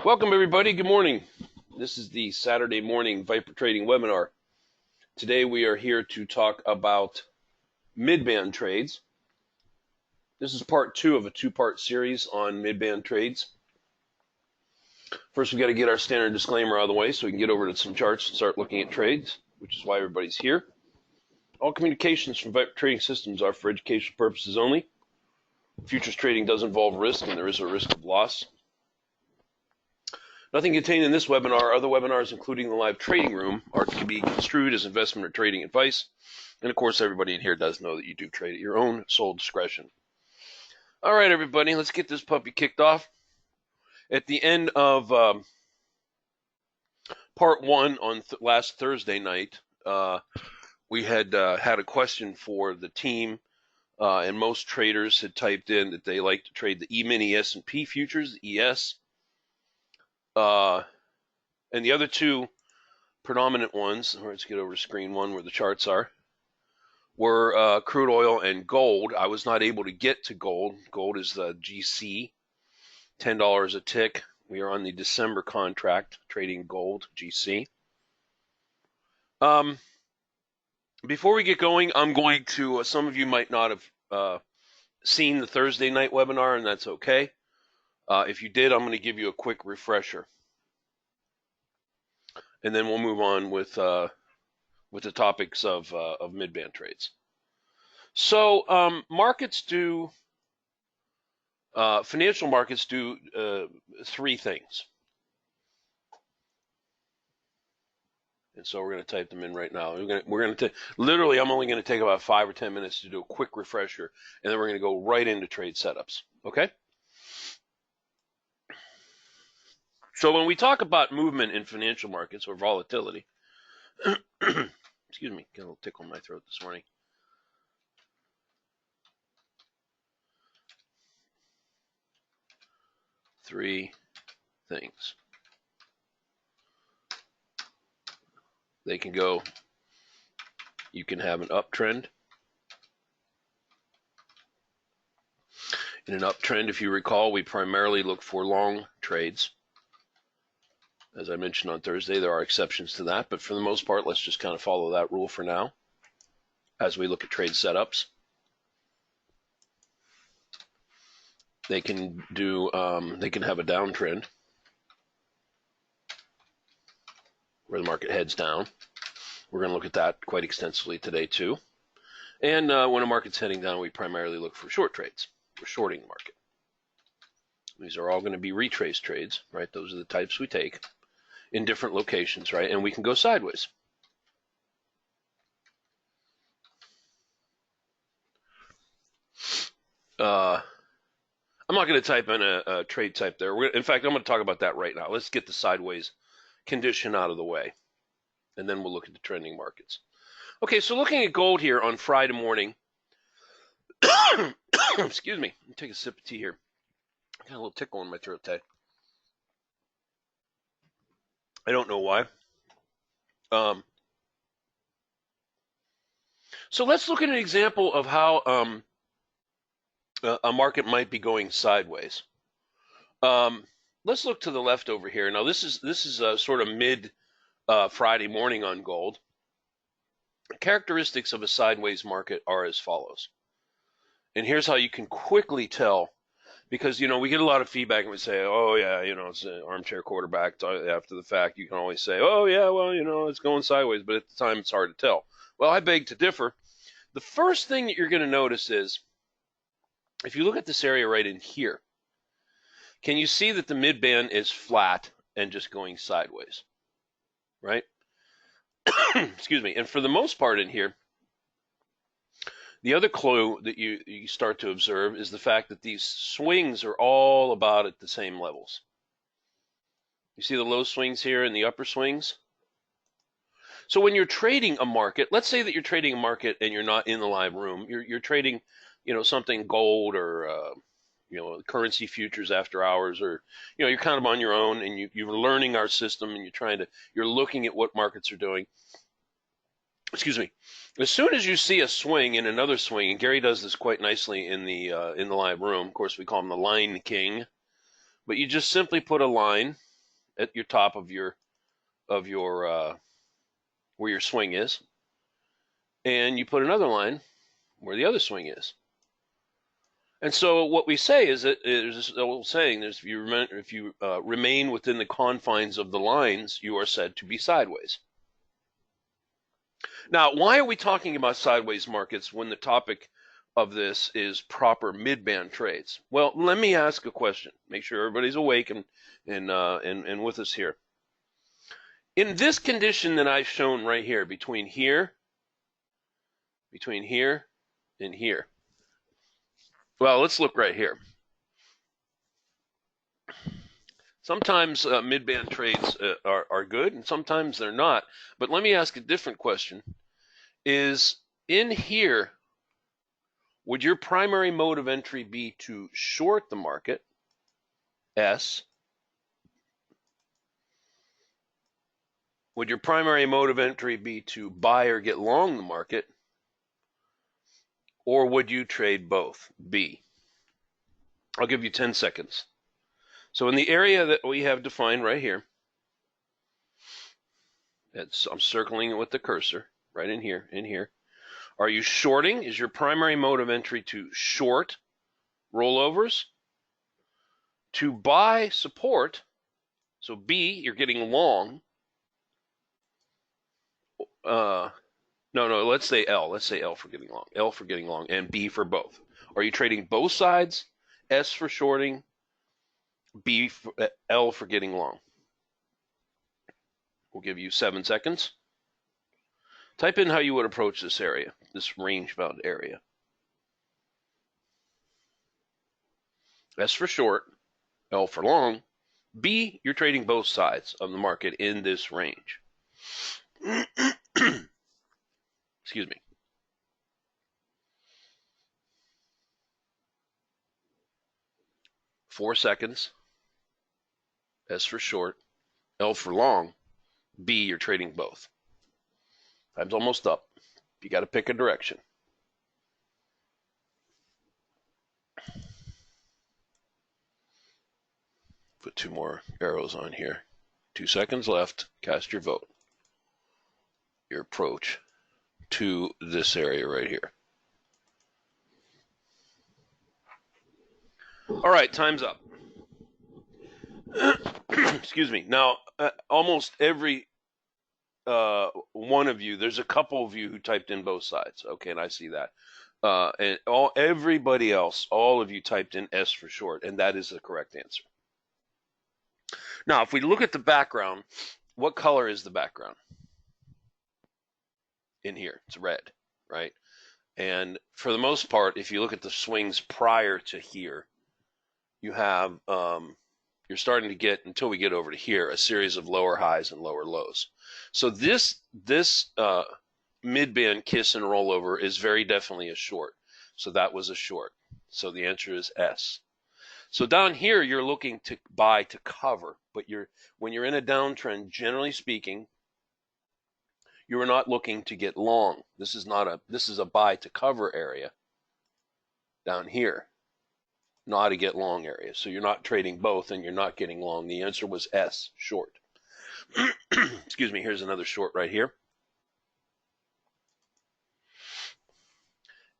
Welcome everybody, good morning. This is the Saturday morning Viper Trading webinar. Today we are here to talk about mid-band trades. This is part 2 of a 2-part series on mid-band trades. First we got to get our standard disclaimer out of the way so we can get over to some charts and start looking at trades, which is why everybody's here. All communications from Viper Trading Systems are for educational purposes only. Futures trading does involve risk and there is a risk of loss. Nothing contained in this webinar or other webinars, including the live trading room, are to be construed as investment or trading advice. And of course, everybody in here does know that you do trade at your own sole discretion. All right, everybody, let's get this puppy kicked off. At the end of part 1 on last Thursday night, we had had a question for the team, and most traders had typed in that they like to trade the E-mini S&P futures, the ES. And the other two predominant ones, let's get over to screen 1 where the charts are, were crude oil and gold. I was not able to get to gold. Gold is the GC, $10 a tick. We are on the December contract, trading gold, GC. Before we get going, I'm going to, some of you might not have seen the Thursday night webinar, and that's okay. If you did, I'm going to give you a quick refresher. And then we'll move on with the topics of mid-band trades. So markets do, financial markets do 3 things. And so we're going to type them in right now. We're going to literally, I'm only going to take about 5 or 10 minutes to do a quick refresher, and then we're going to go right into trade setups. Okay? So when we talk about movement in financial markets or volatility, excuse me, got a little tickle in my throat this morning. Three things. They can go, you can have an uptrend. In an uptrend, if you recall, we primarily look for long trades. As I mentioned on Thursday, there are exceptions to that, but for the most part, let's just kind of follow that rule for now as we look at trade setups. They can do, they can have a downtrend where the market heads down. We're going to look at that quite extensively today too. And when a market's heading down, we primarily look for short trades. We're shorting the market. These are all going to be retrace trades, right? Those are the types we take in different locations, right? And we can go sideways. I'm not going to type in a trade type there. In fact, I'm going to talk about that right now. Let's get the sideways condition out of the way, and then we'll look at the trending markets. Okay, so looking at gold here on Friday morning. Excuse me. Let me take a sip of tea here. Got a little tickle in my throat today. I don't know why. So let's look at an example of how a market might be going sideways. Let's look to the left over here. Now this is sort of mid Friday morning on gold. Characteristics of a sideways market are as follows. And here's how you can quickly tell, because, we get a lot of feedback and we say, oh, yeah, it's an armchair quarterback. After the fact, you can always say, oh, yeah, well, it's going sideways. But at the time, it's hard to tell. Well, I beg to differ. The first thing that you're going to notice is, if you look at this area right in here, can you see that the mid-band is flat and just going sideways, right? Excuse me. And for the most part in here, the other clue that you start to observe is the fact that these swings are all about at the same levels. You see the low swings here and the upper swings? So when you're trading a market, let's say that you're trading a market and you're not in the live room. You're trading, something gold or, currency futures after hours, or, you're kind of on your own and you're learning our system and you're looking at what markets are doing. Excuse me. As soon as you see a swing and another swing, and Gary does this quite nicely in the live room. Of course, we call him the line king. But you just simply put a line at your top of your where your swing is, and you put another line where the other swing is. And so what we say is that there's a old saying: if you remain within the confines of the lines, you are said to be sideways. Now, why are we talking about sideways markets when the topic of this is proper mid-band trades? Well, let me ask a question. Make sure everybody's awake and with us here. In this condition that I've shown right here, between here and here. Well, let's look right here. Sometimes mid-band trades are good, and sometimes they're not. But let me ask a different question. Is in here, would your primary mode of entry be to short the market, S? Would your primary mode of entry be to buy or get long the market? Or would you trade both, B? I'll give you 10 seconds. So in the area that we have defined right here, I'm circling it with the cursor, right in here. Are you shorting? Is your primary mode of entry to short rollovers? To buy support, so B, you're getting long. No, let's say L. Let's say L for getting long. L for getting long, and B for both. Are you trading both sides? S for shorting, B for, L for getting long. We'll give you 7 seconds. Type in how you would approach this area, this range-bound area. S for short, L for long. B, you're trading both sides of the market in this range. Excuse me. Four seconds. S for short, L for long. B, you're trading both. Time's almost up. You got to pick a direction. Put 2 more arrows on here. 2 seconds left. Cast your vote. Your approach to this area right here. All right, time's up. Excuse me. Now, almost every one of you, there's a couple of you who typed in both sides. Okay, and I see that. And everybody else, all of you typed in S for short, and that is the correct answer. Now, if we look at the background, what color is the background? In here, it's red, right? And for the most part, if you look at the swings prior to here, you have, you're starting to get, until we get over to here, a series of lower highs and lower lows. So this mid-band kiss and rollover is very definitely a short. So that was a short. So the answer is S. So down here, you're looking to buy to cover, but when you're in a downtrend, generally speaking, you are not looking to get long. This is a buy to cover area down here, not a get long area. So you're not trading both and you're not getting long. The answer was S, short. Excuse me, here's another short right here.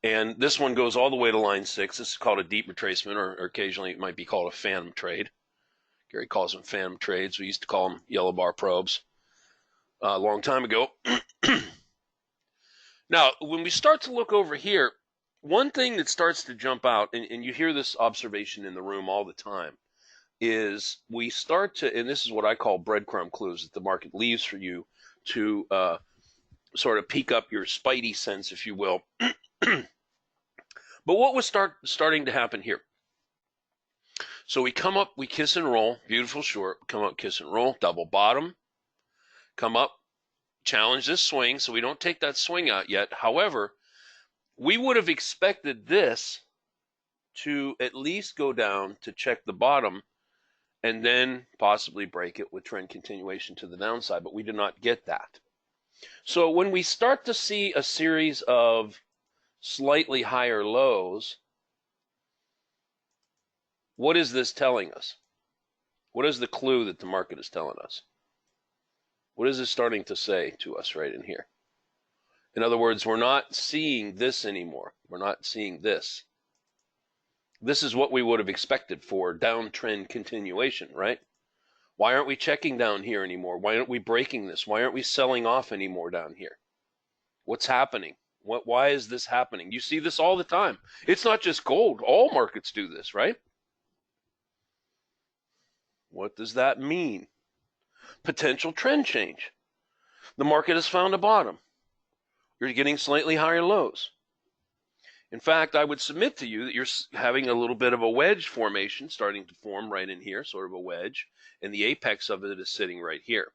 And this one goes all the way to line 6. This is called a deep retracement, or occasionally it might be called a phantom trade. Gary calls them phantom trades. We used to call them yellow bar probes a long time ago. Now, when we start to look over here, one thing that starts to jump out, and you hear this observation in the room all the time, is we start to, and this is what I call breadcrumb clues that the market leaves for you to sort of peek up your spidey sense, if you will. But what was starting to happen here? So we come up, we kiss and roll, beautiful short, come up, kiss and roll, double bottom, come up, challenge this swing, so we don't take that swing out yet. However, we would have expected this to at least go down to check the bottom and then possibly break it with trend continuation to the downside, but we did not get that. So when we start to see a series of slightly higher lows, what is this telling us? What is the clue that the market is telling us? What is it starting to say to us right in here? In other words, we're not seeing this anymore. We're not seeing this. This is what we would have expected for downtrend continuation, right? Why aren't we checking down here anymore? Why aren't we breaking this? Why aren't we selling off anymore down here? What's happening? Why is this happening? You see this all the time. It's not just gold. All markets do this, right? What does that mean? Potential trend change. The market has found a bottom. You're getting slightly higher lows. In fact, I would submit to you that you're having a little bit of a wedge formation starting to form right in here, sort of a wedge, and the apex of it is sitting right here.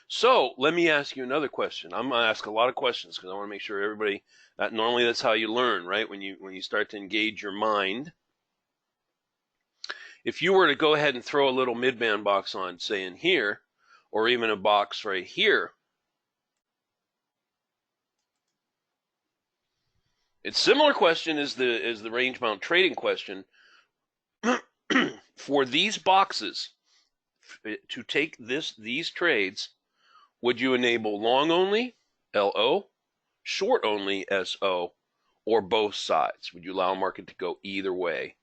So let me ask you another question. I'm going to ask a lot of questions because I want to make sure everybody, normally that's how you learn, right? When you start to engage your mind. If you were to go ahead and throw a little midband box on, say in here, or even a box right here, it's a similar question as the range bound trading question. For these boxes, to take these trades, would you enable long only, LO, short only, SO, or both sides? Would you allow a market to go either way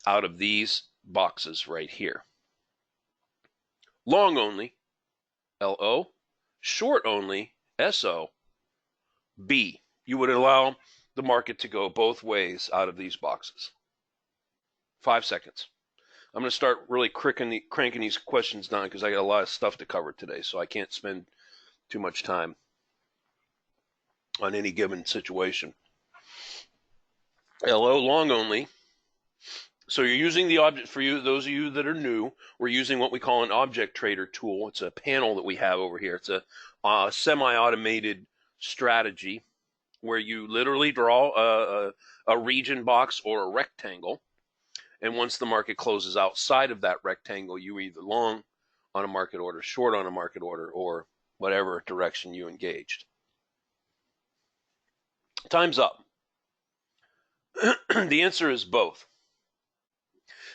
out of these boxes right here? Long only, LO, short only, SO, B. You would allow the market to go both ways out of these boxes. 5 seconds. I'm going to start really cranking these questions down because I got a lot of stuff to cover today, so I can't spend too much time on any given situation. LO, long only. So you're using the object, for you, those of you that are new, we're using what we call an object trader tool. It's a panel that we have over here. It's a semi-automated strategy where you literally draw a region box or a rectangle. And once the market closes outside of that rectangle, you either long on a market order, short on a market order, or whatever direction you engaged. Time's up. The answer is both.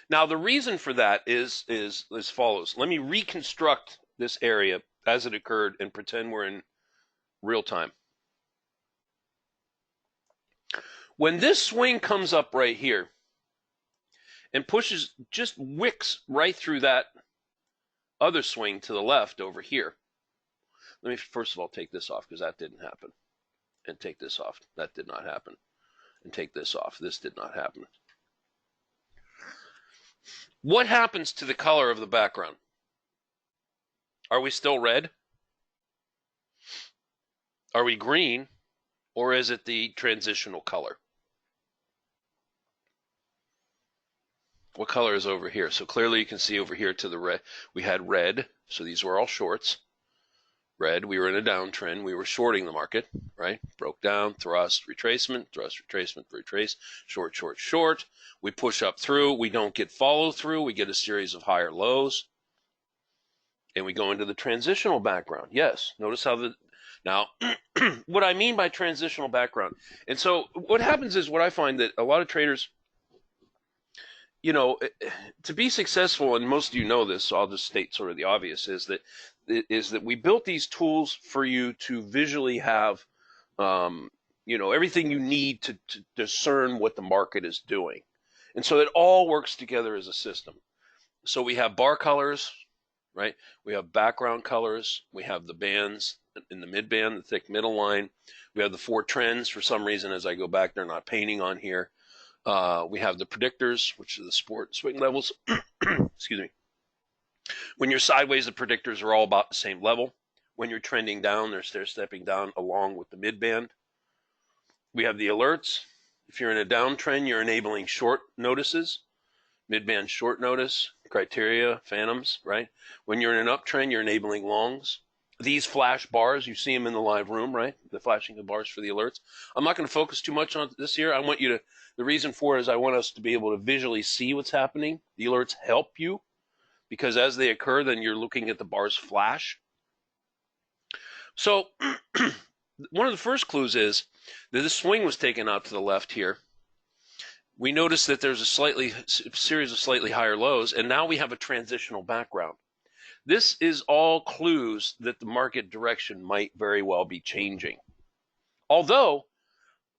Now, the reason for that is as follows. Let me reconstruct this area as it occurred and pretend we're in real time. When this swing comes up right here and pushes, just wicks right through that other swing to the left over here. Let me first of all take this off because that didn't happen. And take this off. That did not happen. And take this off. This did not happen. What happens to the color of the background? Are we still red? Are we green? Or is it the transitional color? What color is over here? So clearly you can see over here to the red, we had red. So these were all shorts. Red, we were in a downtrend. We were shorting the market, right? Broke down, thrust, retracement, retrace, short, short, short. We push up through. We don't get follow through. We get a series of higher lows. And we go into the transitional background. Yes, notice how now, what I mean by transitional background. And so what happens is what I find that a lot of traders, you know, to be successful, and most of you know this, so I'll just state sort of the obvious, is that we built these tools for you to visually have, you know, everything you need to discern what the market is doing. And so it all works together as a system. So we have bar colors, right? We have background colors. We have the bands in the midband, the thick middle line. We have the 4 trends. For some reason, as I go back, they're not painting on here. We have the predictors, which are the support swing levels. Excuse me. When you're sideways, the predictors are all about the same level. When you're trending down, they're stair-stepping down along with the midband. We have the alerts. If you're in a downtrend, you're enabling short notices, midband short notice, criteria, phantoms, right? When you're in an uptrend, you're enabling longs. These flash bars, you see them in the live room, right? The flashing of bars for the alerts. I'm not going to focus too much on this here. I want you to, the reason for it is I want us to be able to visually see what's happening. The alerts help you because as they occur, then you're looking at the bars flash. So one of the first clues is that this swing was taken out to the left here. we notice that there's a series of slightly higher lows, and now we have a transitional background. This is all clues that the market direction might very well be changing. Although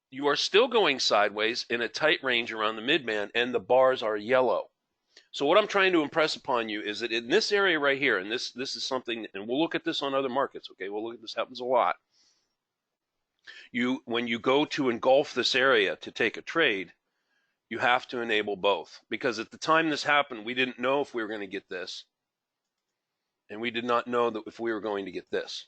you are still going sideways in a tight range around the midband, and the bars are yellow. So what I'm trying to impress upon you is that in this area right here, and this is something, and we'll look at this on other markets, okay? We'll look at this, happens a lot. When you go to engulf this area to take a trade, you have to enable both. Because at the time this happened, we didn't know if we were going to get this, and we did not know that if we were going to get this.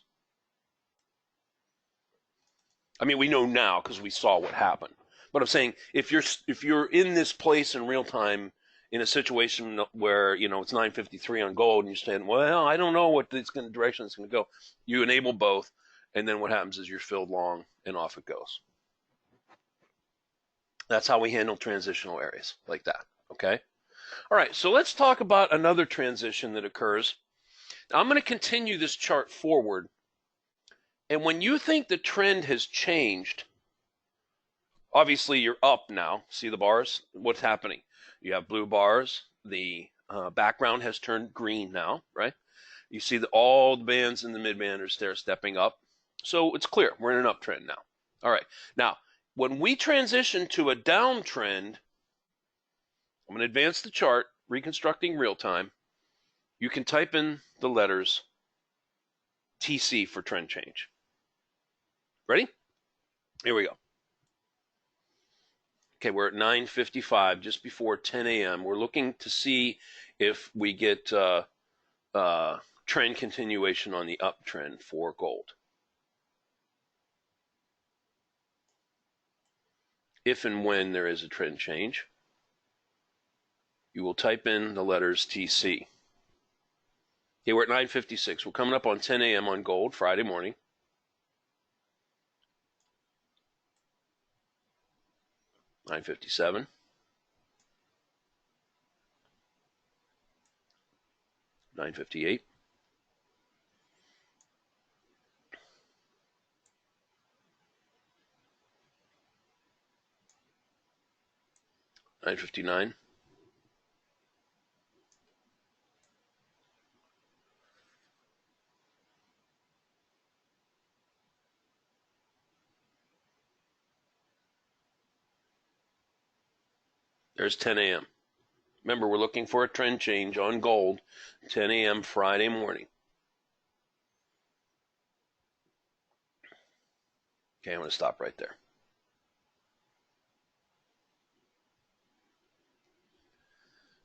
I mean, we know now because we saw what happened. But I'm saying if you're in this place in real time, in a situation where, you know, it's 953 on gold, and you're saying, well, I don't know what direction it's going to go. You enable both, and then what happens is you're filled long, and off it goes. That's how we handle transitional areas like that, okay? All right, so let's talk about another transition that occurs. Now, I'm going to continue this chart forward, and when you think the trend has changed, obviously you're up now. See the bars? What's happening? You have blue bars. The background has turned green now, right? You see that all the bands in the midband are stair-stepping up. So it's clear. We're in an uptrend now. All right. Now, when we transition to a downtrend, I'm going to advance the chart, reconstructing real time. You can type in the letters TC for trend change. Ready? Here we go. Okay, we're at 9:55, just before 10 a.m. We're looking to see if we get trend continuation on the uptrend for gold. If and when there is a trend change, you will type in the letters TC. Okay, we're at 9:56. We're coming up on 10 a.m. on gold, Friday morning. $9.57, $9.58, $9.59, there's 10 a.m. Remember, we're looking for a trend change on gold, 10 a.m. Friday morning. Okay, I'm going to stop right there.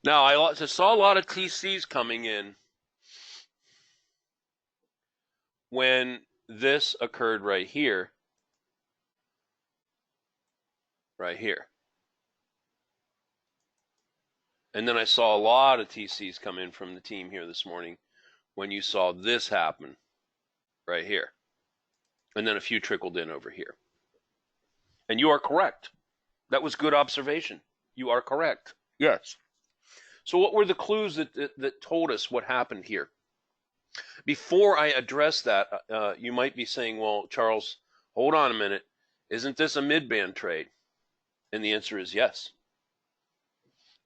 Now, I saw a lot of TCs coming in when this occurred right here. Right here. And then I saw a lot of TCs come in from the team here this morning when you saw this happen right here. And then a few trickled in over here. And you are correct. That was good observation. You are correct. Yes. So what were the clues that told us what happened here? Before I address that, you might be saying, well, Charles, hold on a minute. Isn't this a midband trade? And the answer is yes.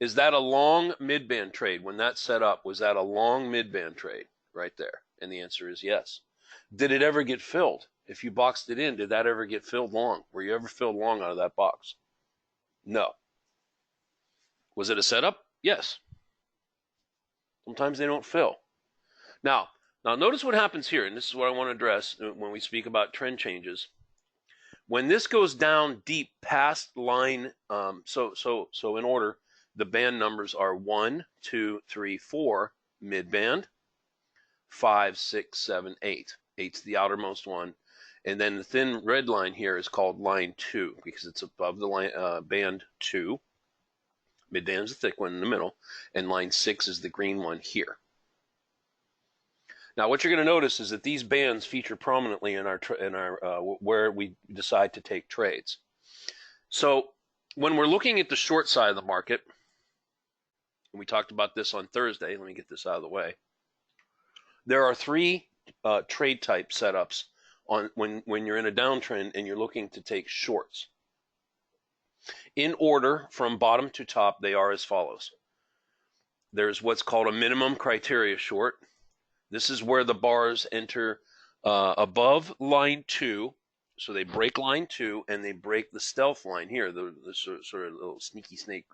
Is that a long midband trade? When that set up, was that a long midband trade right there? And the answer is yes. Did it ever get filled? If you boxed it in, did that ever get filled long? Were you ever filled long out of that box? No. Was it a setup? Yes. Sometimes they don't fill. Now notice what happens here, and this is what I want to address when we speak about trend changes. When this goes down deep past line, so in order, the band numbers are 1, 2, 3, 4, midband, 5, 6, 7, 8. 8's the outermost one. And then the thin red line here is called line 2 because it's above the line, band 2. Midband is the thick one in the middle, and line 6 is the green one here. Now, what you're going to notice is that these bands feature prominently in our where we decide to take trades. So when we're looking at the short side of the market, and we talked about this on Thursday, let me get this out of the way. There are 3 trade type setups on when you're in a downtrend and you're looking to take shorts. In order from bottom to top, they are as follows. There's what's called a minimum criteria short. This is where the bars enter above line 2. So they break line 2 and they break the stealth line here, the sort of little sneaky snake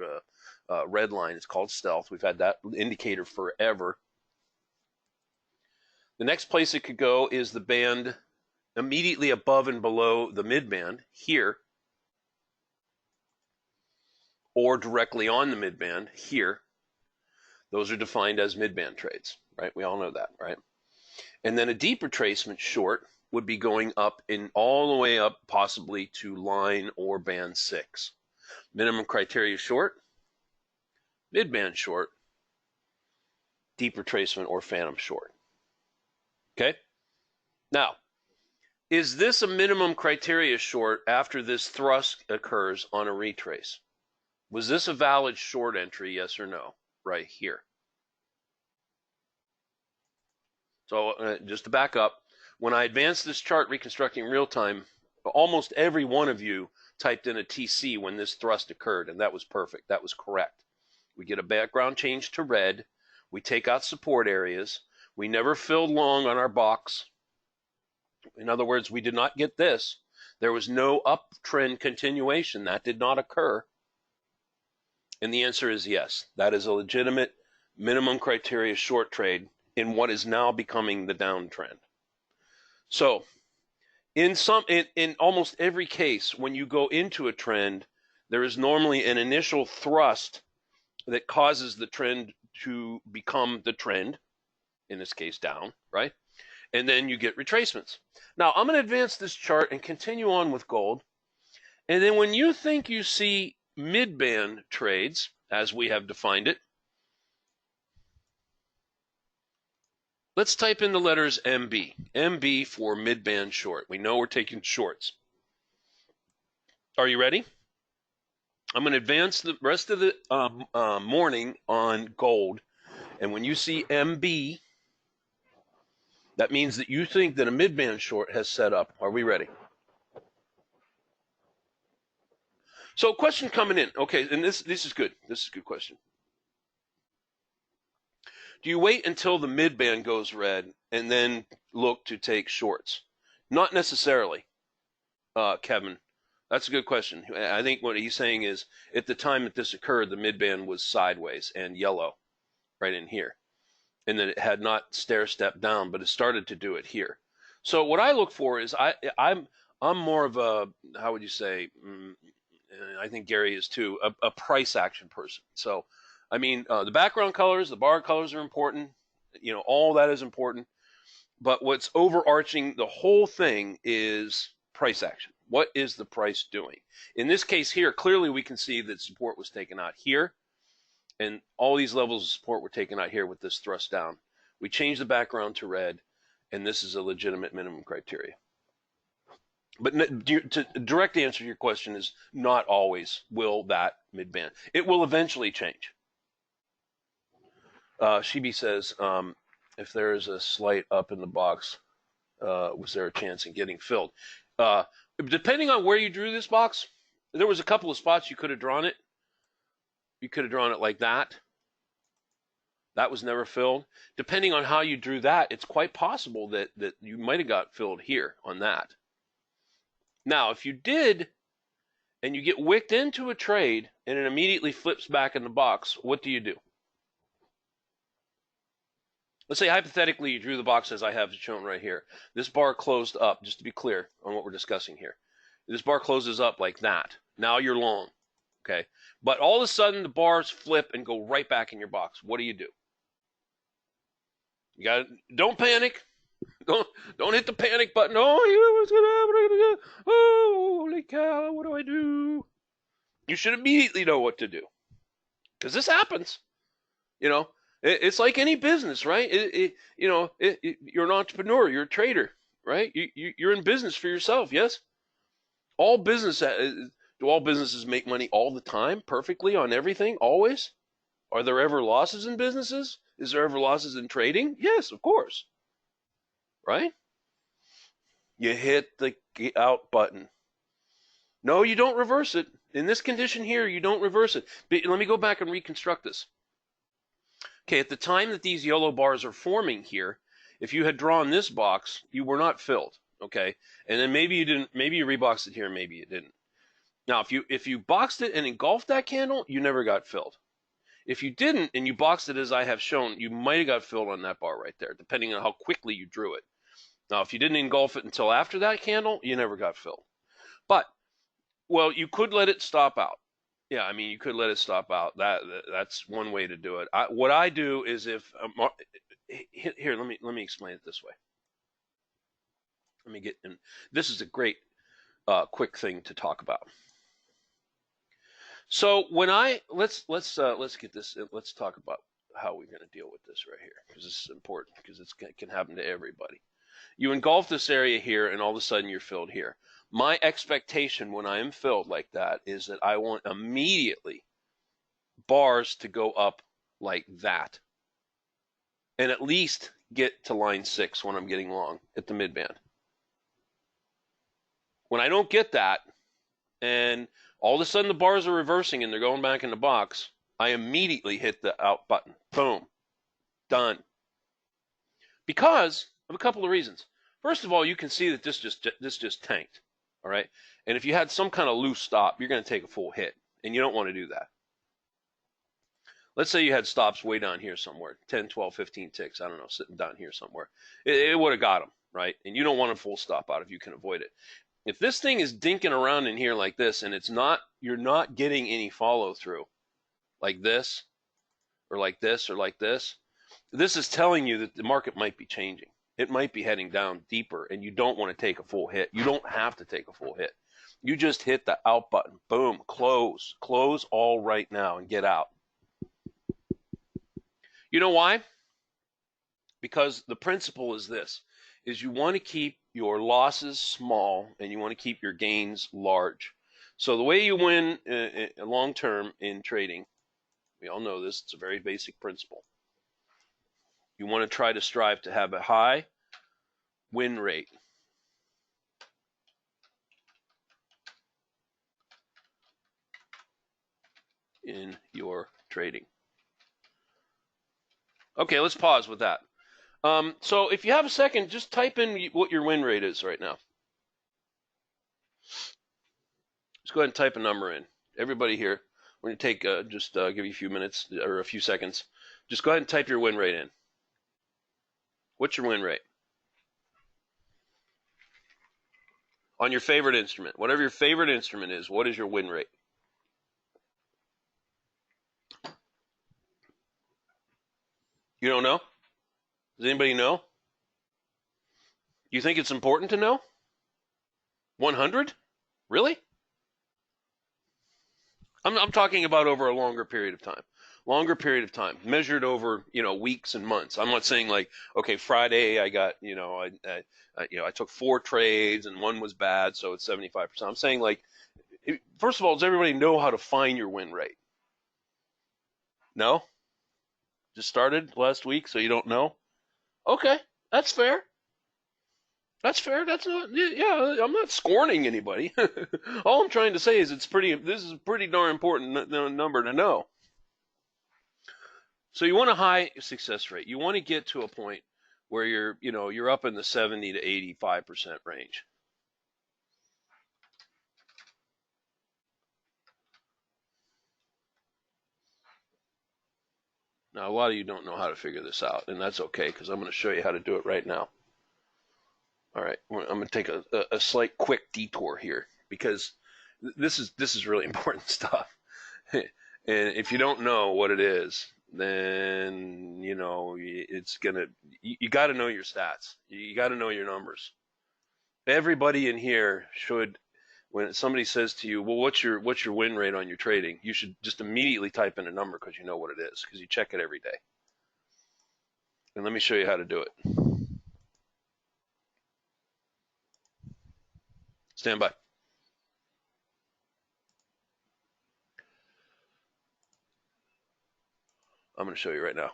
red line. It's called stealth. We've had that indicator forever. The next place it could go is the band immediately above and below the midband here, or directly on the midband here. Those are defined as midband trades, right? We all know that, right? And then a deep retracement short would be going up in all the way up, possibly to line or band 6. Minimum criteria short, midband short, deep retracement or phantom short. Okay? Now, is this a minimum criteria short after this thrust occurs on a retrace? Was this a valid short entry, yes or no? Right here. So just to back up, when I advanced this chart reconstructing real time, almost every one of you typed in a TC when this thrust occurred, and that was perfect. That was correct. We get a background change to red. We take out support areas. We never filled long on our box. In other words, we did not get this. There was no uptrend continuation. That did not occur. And the answer is yes. That is a legitimate minimum criteria short trade in what is now becoming the downtrend. So in almost every case, when you go into a trend, there is normally an initial thrust that causes the trend to become the trend, in this case down, right? And then you get retracements. Now, I'm going to advance this chart and continue on with gold. And then when you think you see mid-band trades, as we have defined it, let's type in the letters MB. MB for mid-band short. We know we're taking shorts. Are you ready? I'm going to advance the rest of the morning on gold. And when you see MB, that means that you think that a mid-band short has set up. Are we ready? So question coming in. Okay, and this is good. This is a good question. Do you wait until the mid-band goes red and then look to take shorts? Not necessarily, Kevin. That's a good question. I think what he's saying is at the time that this occurred, the mid-band was sideways and yellow right in here. And then it had not stair-stepped down, but it started to do it here. So what I look for is I'm more of a, how would you say, I think Gary is too, a price action person. So, I mean, the background colors, the bar colors are important. You know, all that is important. But what's overarching the whole thing is price action. What is the price doing? In this case here, clearly we can see that support was taken out here. And all these levels of support were taken out here with this thrust down. We changed the background to red, and this is a legitimate minimum criteria. But to direct answer to your question is not always will that mid-band. It will eventually change. Shibi says, if there is a slight up in the box, was there a chance in getting filled? Depending on where you drew this box, there was a couple of spots you could have drawn it. You could have drawn it like that. That was never filled. Depending on how you drew that, it's quite possible that you might have got filled here on that. Now, if you did, and you get wicked into a trade, and it immediately flips back in the box, what do you do? Let's say hypothetically you drew the box as I have shown right here. This bar closed up, just to be clear on what we're discussing here. This bar closes up like that. Now you're long. Okay, but all of a sudden the bars flip and go right back in your box. What do? You got don't panic. Don't hit the panic button. Oh, you know what's gonna happen? Oh, holy cow! What do I do? You should immediately know what to do, because this happens. You know, it's like any business, right? You're an entrepreneur. You're a trader, right? You're in business for yourself. Yes. All business. Do all businesses make money all the time, perfectly on everything, always? Are there ever losses in businesses? Is there ever losses in trading? Yes, of course. Right? You hit the out button. No, you don't reverse it. In this condition here, you don't reverse it. But let me go back and reconstruct this. Okay, at the time that these yellow bars are forming here, if you had drawn this box, you were not filled. Okay, and then maybe you didn't. Maybe you reboxed it here, maybe you didn't. Now, if you boxed it and engulfed that candle, you never got filled. If you didn't and you boxed it as I have shown, you might have got filled on that bar right there, depending on how quickly you drew it. Now, if you didn't engulf it until after that candle, you never got filled. But, well, you could let it stop out. Yeah, I mean, you could let it stop out. That's one way to do it. What I do is if here, let me explain it this way. Let me get in. This is a great quick thing to talk about. So when let's get this. Let's talk about how we're going to deal with this right here, because this is important, because it can happen to everybody. You engulf this area here, and all of a sudden you're filled here. My expectation when I am filled like that is that I want immediately bars to go up like that, and at least get to line 6 when I'm getting long at the midband. When I don't get that, and all of a sudden the bars are reversing and they're going back in the box, I immediately hit the out button. Boom. Done. Because of a couple of reasons. First of all, you can see that this just tanked. All right? And if you had some kind of loose stop, you're going to take a full hit, and you don't want to do that. Let's say you had stops way down here somewhere, 10, 12, 15 ticks, I don't know, sitting down here somewhere. It would have got them, right? And you don't want a full stop out if you can avoid it. If this thing is dinking around in here like this, and you're not getting any follow through, like this, or like this, or like this is telling you that the market might be changing. It might be heading down deeper, and you don't want to take a full hit. You don't have to take a full hit. You just hit the out button. Boom, close. Close all right now and get out. You know why? Because the principle is this, is you want to keep your losses small and you want to keep your gains large. So the way you win long term in trading, we all know this, it's a very basic principle. You want to try to strive to have a high win rate. In your trading. Okay, let's pause with that. So if you have a second, just type in what your win rate is right now. Just go ahead and type a number in. Everybody here, we're going to take give you a few minutes or a few seconds. Just go ahead and type your win rate in. What's your win rate? On your favorite instrument. Whatever your favorite instrument is, what is your win rate? You don't know? Does anybody know? You think it's important to know? 100? Really? I'm talking about over a longer period of time. Longer period of time, measured over, weeks and months. I'm not saying like, okay, Friday I got, I took 4 trades and one was bad, so it's 75%. I'm saying like, first of all, does everybody know how to find your win rate? No? Just started last week, so you don't know? Okay, that's fair. That's fair. That's not, yeah, I'm not scorning anybody. All I'm trying to say is this is a pretty darn important number to know. So you want a high success rate. You want to get to a point where you're up in the 70 to 85% range. Now, a lot of you don't know how to figure this out, and that's okay, because I'm going to show you how to do it right now. All right, I'm going to take a slight quick detour here, because this is really important stuff. And if you don't know what it is, then it's gonna. You got to know your stats. You got to know your numbers. Everybody in here should. When somebody says to you, "Well, what's your win rate on your trading?" You should just immediately type in a number, because you know what it is, because you check it every day. And let me show you how to do it. Stand by. I'm going to show you right now.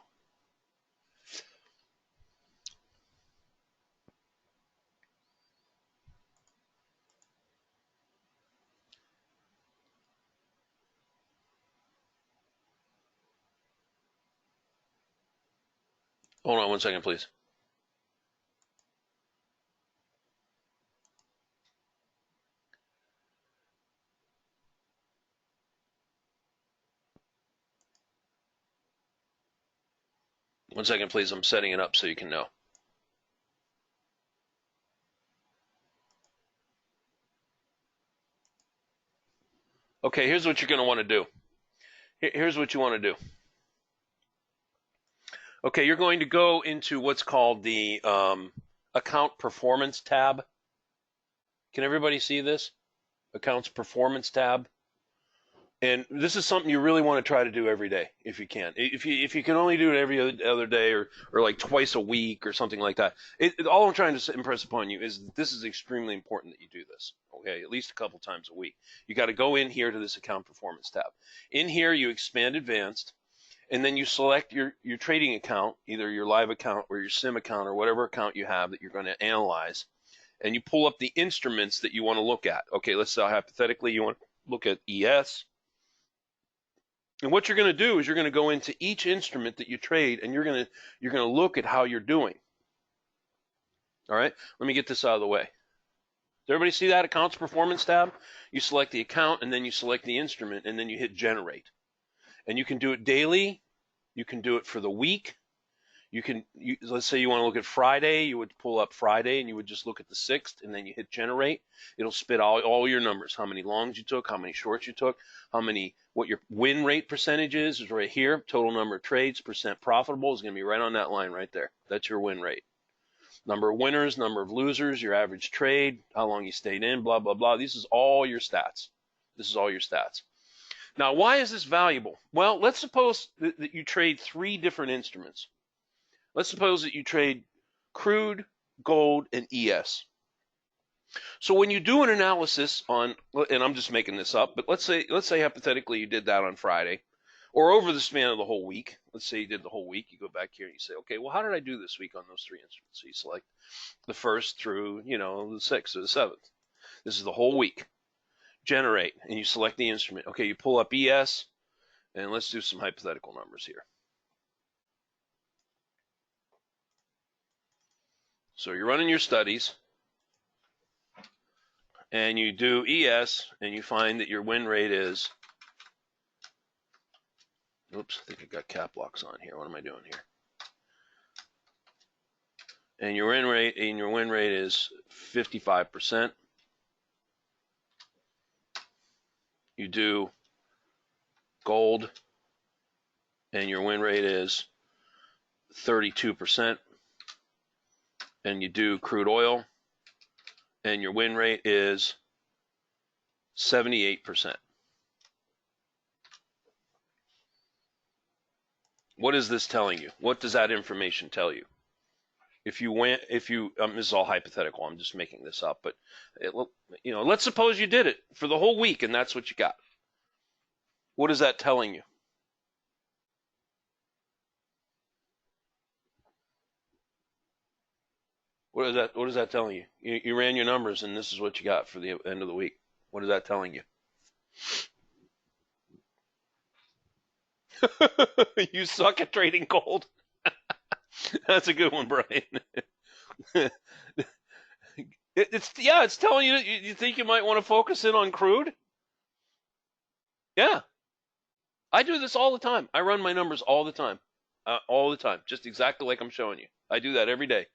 Hold on 1 second, please. One second, please. I'm setting it up so you can know. Okay, here's what you're going to want to do. Here's what you want to do. Okay, you're going to go into what's called the Account Performance tab. Can everybody see this? Accounts Performance tab. And this is something you really want to try to do every day if you can. If you can only do it every other day or like twice a week or something like that. All I'm trying to impress upon you is that this is extremely important that you do this. Okay, at least a couple times a week. You got to go in here to this Account Performance tab. In here, you expand Advanced, and then you select your trading account, either your live account or your sim account or whatever account you have that you're going to analyze, and you pull up the instruments that you want to look at. Okay, let's say hypothetically you want to look at ES. And what you're going to do is you're going to go into each instrument that you trade, and you're going to look at how you're doing. All right, let me get this out of the way. Does everybody see that Accounts Performance tab? You select the account, and then you select the instrument, and then you hit Generate. And you can do it daily. You can do it for the week. Let's say you want to look at Friday, you would pull up Friday and you would just look at the 6th and then you hit Generate. It'll spit all your numbers, how many longs you took, how many shorts you took, what your win rate percentage is right here. Total number of trades, percent profitable is going to be right on that line right there. That's your win rate. Number of winners, number of losers, your average trade, how long you stayed in, blah, blah, blah. This is all your stats. This is all your stats. Now, why is this valuable? Well, let's suppose that you trade 3 different instruments. Let's suppose that you trade crude, gold, and ES. So when you do an analysis on, and I'm just making this up, but let's say hypothetically you did that on Friday, or over the span of the whole week. Let's say you did the whole week. You go back here and you say, okay, well, how did I do this week on those 3 instruments? So you select the 1st through, the 6th or the 7th. This is the whole week. Generate, and you select the instrument. Okay, you pull up ES, and let's do some hypothetical numbers here. So you're running your studies, and you do ES, and you find that your win rate is, oops, I think I got cap locks on here. What am I doing here? And your win rate is 55%. You do gold, and your win rate is 32%. And you do crude oil, and your win rate is 78%. What is this telling you? What does that information tell you? This is all hypothetical. I'm just making this up, but let's suppose you did it for the whole week, and that's what you got. What is that telling you? What is that telling you? You ran your numbers, and this is what you got for the end of the week. What is that telling you? You suck at trading gold. That's a good one, Brian. It's telling you that you think you might want to focus in on crude. Yeah, I do this all the time. I run my numbers all the time, just exactly like I'm showing you. I do that every day.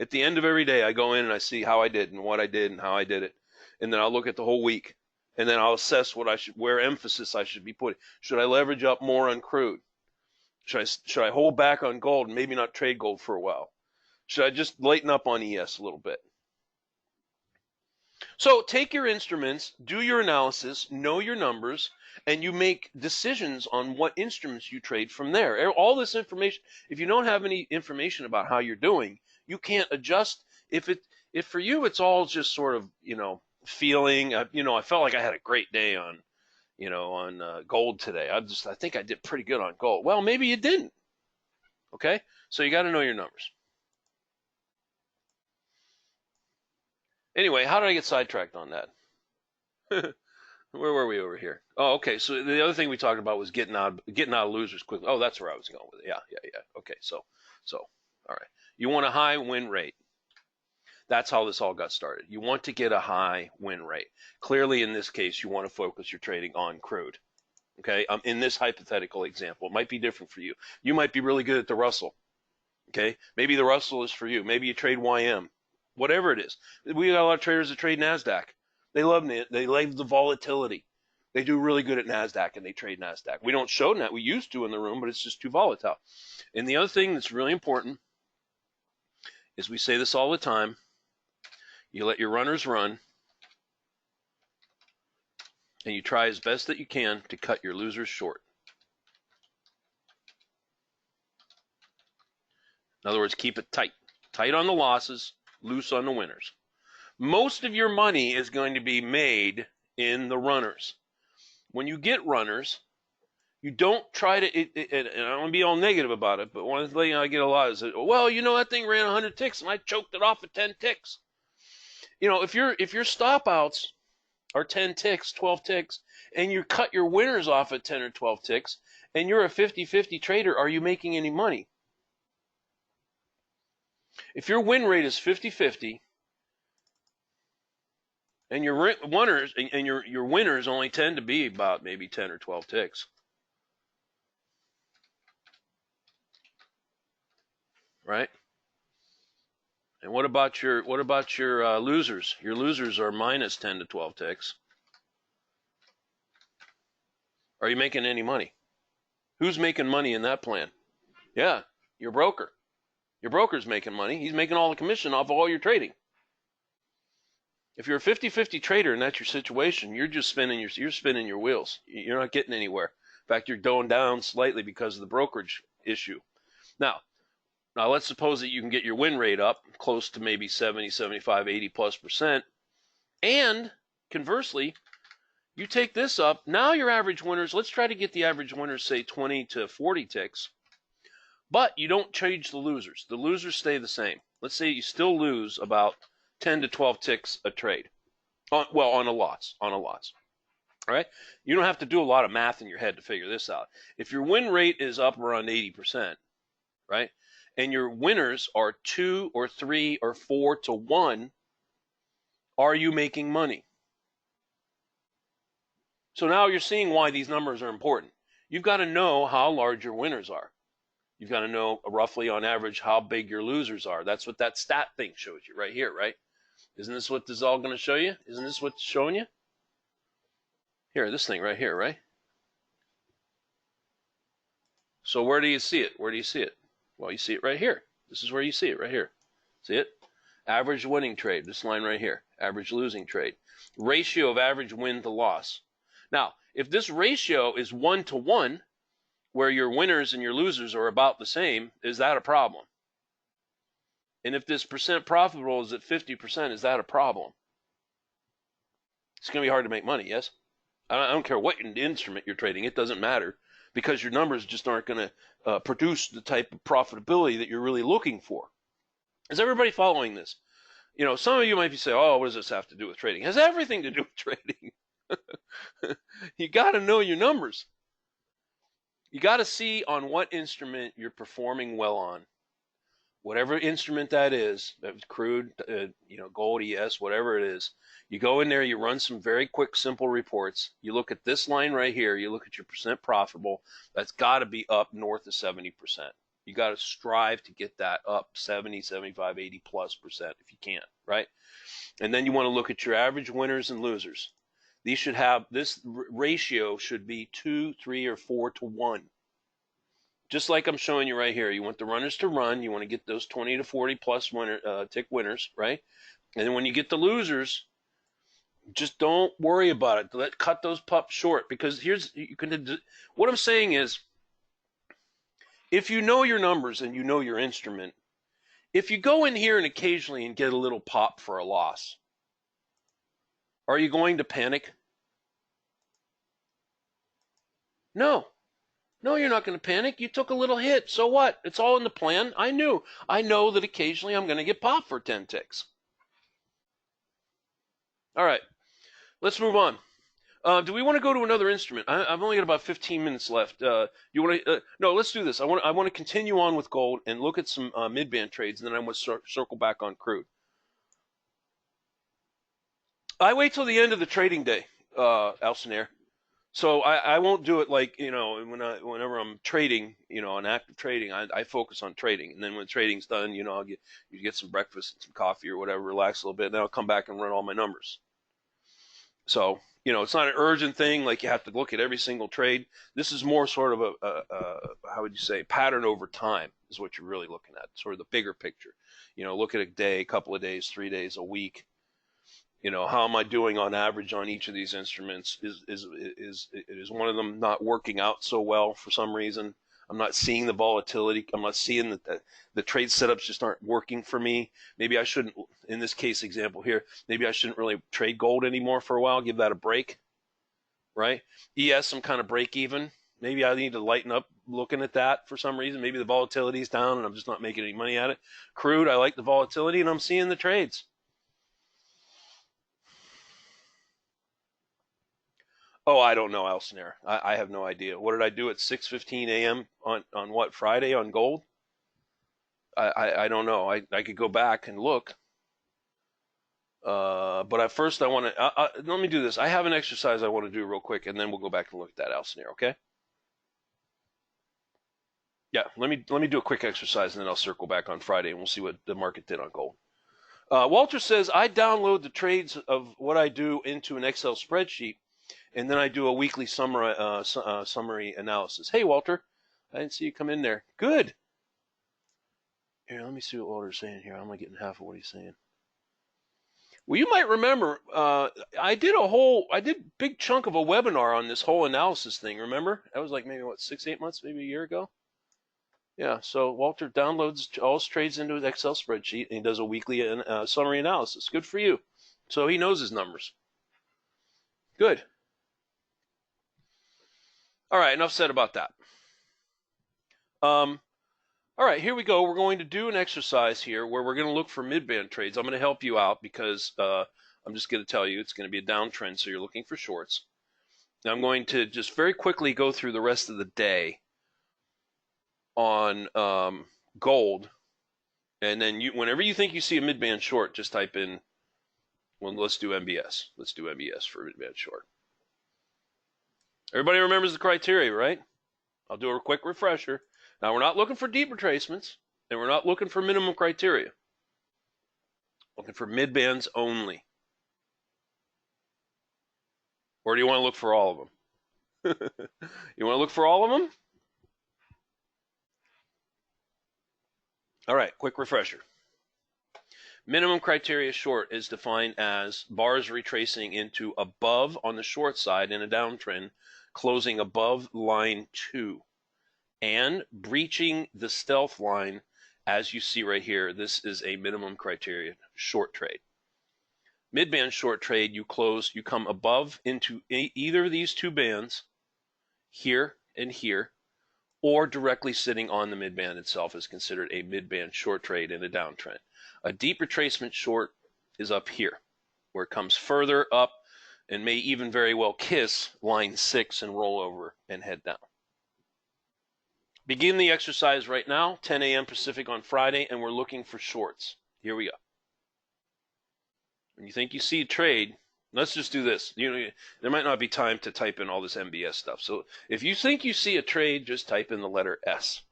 At the end of every day, I go in and I see how I did and what I did and how I did it, and then I'll look at the whole week, and then I'll assess where emphasis I should be putting. Should I leverage up more on crude? Should I hold back on gold and maybe not trade gold for a while? Should I just lighten up on ES a little bit? So take your instruments, do your analysis, know your numbers, and you make decisions on what instruments you trade from there. All this information, if you don't have any information about how you're doing, you can't adjust. If for you it's all just sort of, feeling, I felt like I had a great day on gold today. I think I did pretty good on gold. Well, maybe you didn't. Okay? So you got to know your numbers. Anyway, how did I get sidetracked on that? Where were we over here? Oh, okay. So the other thing we talked about was getting out of losers quickly. Oh, that's where I was going with it. Yeah. Okay. So All right. You want a high win rate. That's how this all got started. You want to get a high win rate. Clearly, in this case, you want to focus your trading on crude. Okay, in this hypothetical example, it might be different for you. You might be really good at the Russell. Okay, maybe the Russell is for you. Maybe you trade YM, whatever it is. We got a lot of traders that trade NASDAQ. They love it. They like the volatility. They do really good at NASDAQ and they trade NASDAQ. We don't show that. We used to in the room, but it's just too volatile. And the other thing that's really important is we say this all the time. You let your runners run and you try as best that you can to cut your losers short. In other words, keep it tight. Tight on the losses, loose on the winners. Most of your money is going to be made in the runners. When you get runners, you don't try to, and I don't want to be all negative about it, but one thing I get a lot is, well, you know, that thing ran 100 ticks and I choked it off at 10 ticks. You know, if your stop outs are 10 ticks, 12 ticks, and you cut your winners off at 10 or 12 ticks, and you're a 50-50 trader, are you making any money? If your win rate is 50-50, and your winners and your winners only tend to be about maybe 10 or 12 ticks, right? And what about your losers? Your losers are minus 10 to 12 ticks. Are you making any money? Who's making money in that plan? Yeah, your broker. Your broker's making money. He's making all the commission off of all your trading. If you're a 50-50 trader and that's your situation, you're just spinning your wheels. You're not getting anywhere. In fact, you're going down slightly because of the brokerage issue. Now let's suppose that you can get your win rate up close to maybe 70, 75, 80+%. And conversely, you take this up. Now your average winners, let's try to get the average winners, say 20 to 40 ticks. But you don't change the losers. The losers stay the same. Let's say you still lose about 10 to 12 ticks a trade. On a loss. All right? You don't have to do a lot of math in your head to figure this out. If your win rate is up around 80%, right? And your winners are 2 or 3 or 4 to 1, are you making money? So now you're seeing why these numbers are important. You've got to know how large your winners are. You've got to know roughly on average how big your losers are. That's what that stat thing shows you right here, right? Isn't this what this is all going to show you? Isn't this what's showing you? Here, this thing right here, right? So where do you see it? Where do you see it? Well, you see it right here. This is where you see it right here. See it? Average winning trade, this line right here. Average losing trade. Ratio of average win to loss. Now, if this ratio is 1 to 1, where your winners and your losers are about the same, is that a problem? And if this percent profitable is at 50%, is that a problem? It's going to be hard to make money, yes? I don't care what instrument you're trading. It doesn't matter because your numbers just aren't going to produce the type of profitability that you're really looking for. Is everybody following this? You know, some of you might be saying, oh, what does this have to do with trading? It has everything to do with trading. You got to know your numbers. You got to see on what instrument you're performing well on. Whatever instrument that is, crude, gold, ES, whatever it is, you go in there, you run some very quick, simple reports. You look at this line right here. You look at your percent profitable. That's got to be up north of 70%. You got to strive to get that up 70, 75, 80+% if you can, right? And then you want to look at your average winners and losers. These should have, this ratio should be 2, 3, or 4 to 1. Just like I'm showing you right here. You want the runners to run. You want to get those 20 to 40+ tick winners, right? And then when you get the losers, just don't worry about it. Cut those pups short, because what I'm saying is, if you know your numbers and you know your instrument, if you go in here and occasionally and get a little pop for a loss, are you going to panic? No. No, you're not going to panic. You took a little hit. So what? It's all in the plan. I know that occasionally I'm going to get popped for 10 ticks. All right. Let's move on. Do we want to go to another instrument? I've only got about 15 minutes left. You want to? No, let's do this. I want to continue on with gold and look at some mid-band trades, and then I want to circle back on crude. I wait till the end of the trading day, Alcinair. So I won't do it like, whenever I'm trading, on active trading, I focus on trading. And then when trading's done, you get some breakfast and some coffee or whatever, relax a little bit, and then I'll come back and run all my numbers. So, it's not an urgent thing like you have to look at every single trade. This is more sort of how would you say, pattern over time is what you're really looking at, sort of the bigger picture. Look at a day, a couple of days, 3 days, a week. How am I doing on average on each of these instruments? Is one of them not working out so well for some reason? I'm not seeing the volatility. I'm not seeing that the trade setups just aren't working for me. Maybe I shouldn't, in this case example here, maybe I shouldn't really trade gold anymore for a while, give that a break, right? ES, some kind of break even. Maybe I need to lighten up looking at that for some reason. Maybe the volatility is down and I'm just not making any money at it. Crude, I like the volatility and I'm seeing the trades. Oh, I don't know, Alcinair. I have no idea. What did I do at 6:15 a.m. on what, Friday on gold? I don't know. I could go back and look. But at first I want to, let me do this. I have an exercise I want to do real quick, and then we'll go back and look at that, Alcinair, okay? Yeah, let me do a quick exercise, and then I'll circle back on Friday, and we'll see what the market did on gold. Walter says, I download the trades of what I do into an Excel spreadsheet, and then I do a weekly summary analysis. Hey, Walter, I didn't see you come in there. Good. Here, let me see what Walter's saying here. I'm only getting half of what he's saying. Well, you might remember, I did a big chunk of a webinar on this whole analysis thing, remember? That was like maybe, 6-8 months, maybe a year ago? Yeah, so Walter downloads all his trades into his Excel spreadsheet, and he does a weekly summary analysis. Good for you. So he knows his numbers. Good. All right, enough said about that. All right, here we go. We're going to do an exercise here where we're going to look for mid-band trades. I'm going to help you out because I'm just going to tell you it's going to be a downtrend, so you're looking for shorts. Now I'm going to just very quickly go through the rest of the day on gold, and then whenever you think you see a mid-band short, just type in, well, let's do MBS. Let's do MBS for mid-band short. Everybody remembers the criteria, right? I'll do a quick refresher. Now, we're not looking for deep retracements, and we're not looking for minimum criteria. Looking for mid-bands only. Or do you want to look for all of them? You want to look for all of them? All right, quick refresher. Minimum criteria short is defined as bars retracing into above on the short side in a downtrend, closing above line 2, and breaching the stealth line as you see right here. This is a minimum criteria short trade. Mid-band short trade, you come above into either of these two bands, here and here, or directly sitting on the mid-band itself is considered a mid-band short trade in a downtrend. A deep retracement short is up here, where it comes further up and may even very well kiss line 6 and roll over and head down. Begin the exercise right now, 10 a.m. Pacific on Friday, and we're looking for shorts. Here we go. When you think you see a trade, let's just do this. There might not be time to type in all this MBS stuff. So if you think you see a trade, just type in the letter S.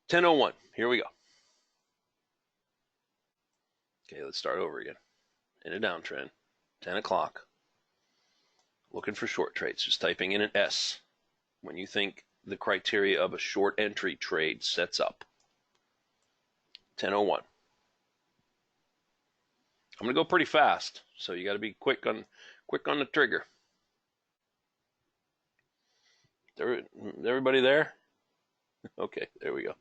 10:01. Here we go. Okay, let's start over again. In a downtrend, 10 o'clock. Looking for short trades, just typing in an S when you think the criteria of a short entry trade sets up. 10:01. I'm going to go pretty fast, so you got to be quick on the trigger. Everybody there? Okay, there we go.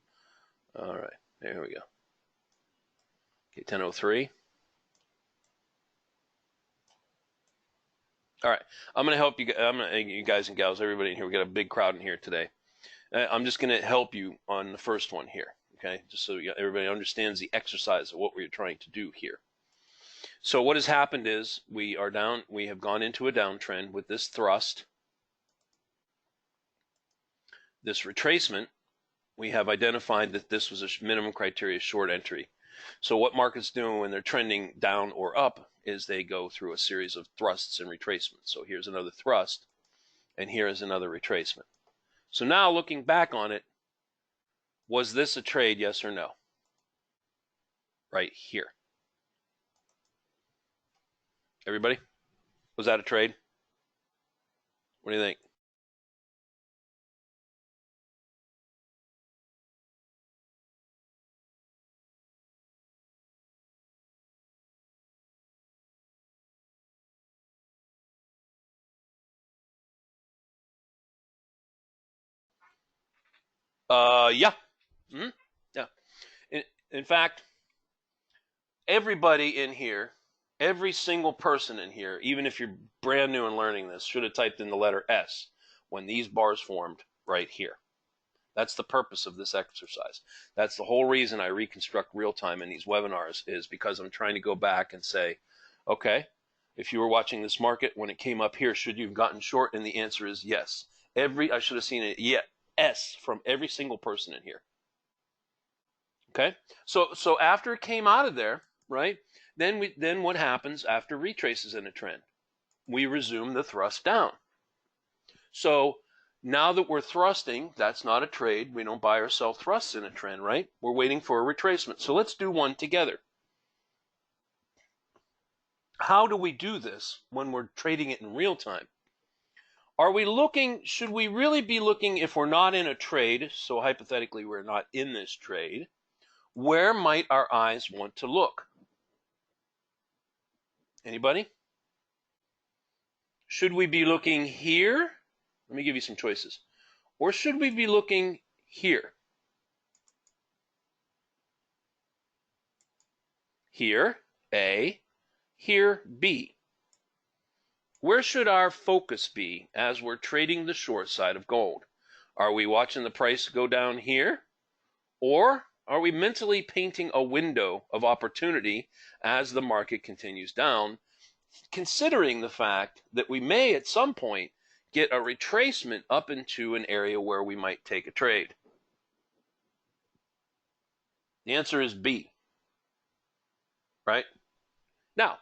All right, there we go. Okay, 10:03. All right, I'm going to help you. You guys and gals, everybody in here. We got a big crowd in here today. I'm just going to help you on the first one here. Okay, just so everybody understands the exercise of what we're trying to do here. So what has happened is we have gone into a downtrend with this thrust, this retracement. We have identified that this was a minimum criteria short entry. So what markets do when they're trending down or up is they go through a series of thrusts and retracements. So here's another thrust, and here is another retracement. So now looking back on it, was this a trade, yes or no? Right here. Everybody? Was that a trade? What do you think? Yeah. Mm-hmm. Yeah. In fact, everybody in here, every single person in here, even if you're brand new and learning this, should have typed in the letter S when these bars formed right here. That's the purpose of this exercise. That's the whole reason I reconstruct real time in these webinars, is because I'm trying to go back and say, okay, if you were watching this market when it came up here, should you have gotten short? And the answer is yes. I should have seen a yes from every single person in here. Okay, so after it came out of there, right? Then what happens after retraces in a trend? We resume the thrust down. So now that we're thrusting, that's not a trade. We don't buy or sell thrusts in a trend, right? We're waiting for a retracement. So let's do one together. How do we do this when we're trading it in real time? Should we really be looking, if we're not in a trade, so hypothetically we're not in this trade, where might our eyes want to look? Anybody? Should we be looking here? Let me give you some choices. Or should we be looking here? Here, A. Here, B. Where should our focus be as we're trading the short side of gold? Are we watching the price go down here? Or are we mentally painting a window of opportunity as the market continues down, considering the fact that we may at some point get a retracement up into an area where we might take a trade? The answer is B, right? Now,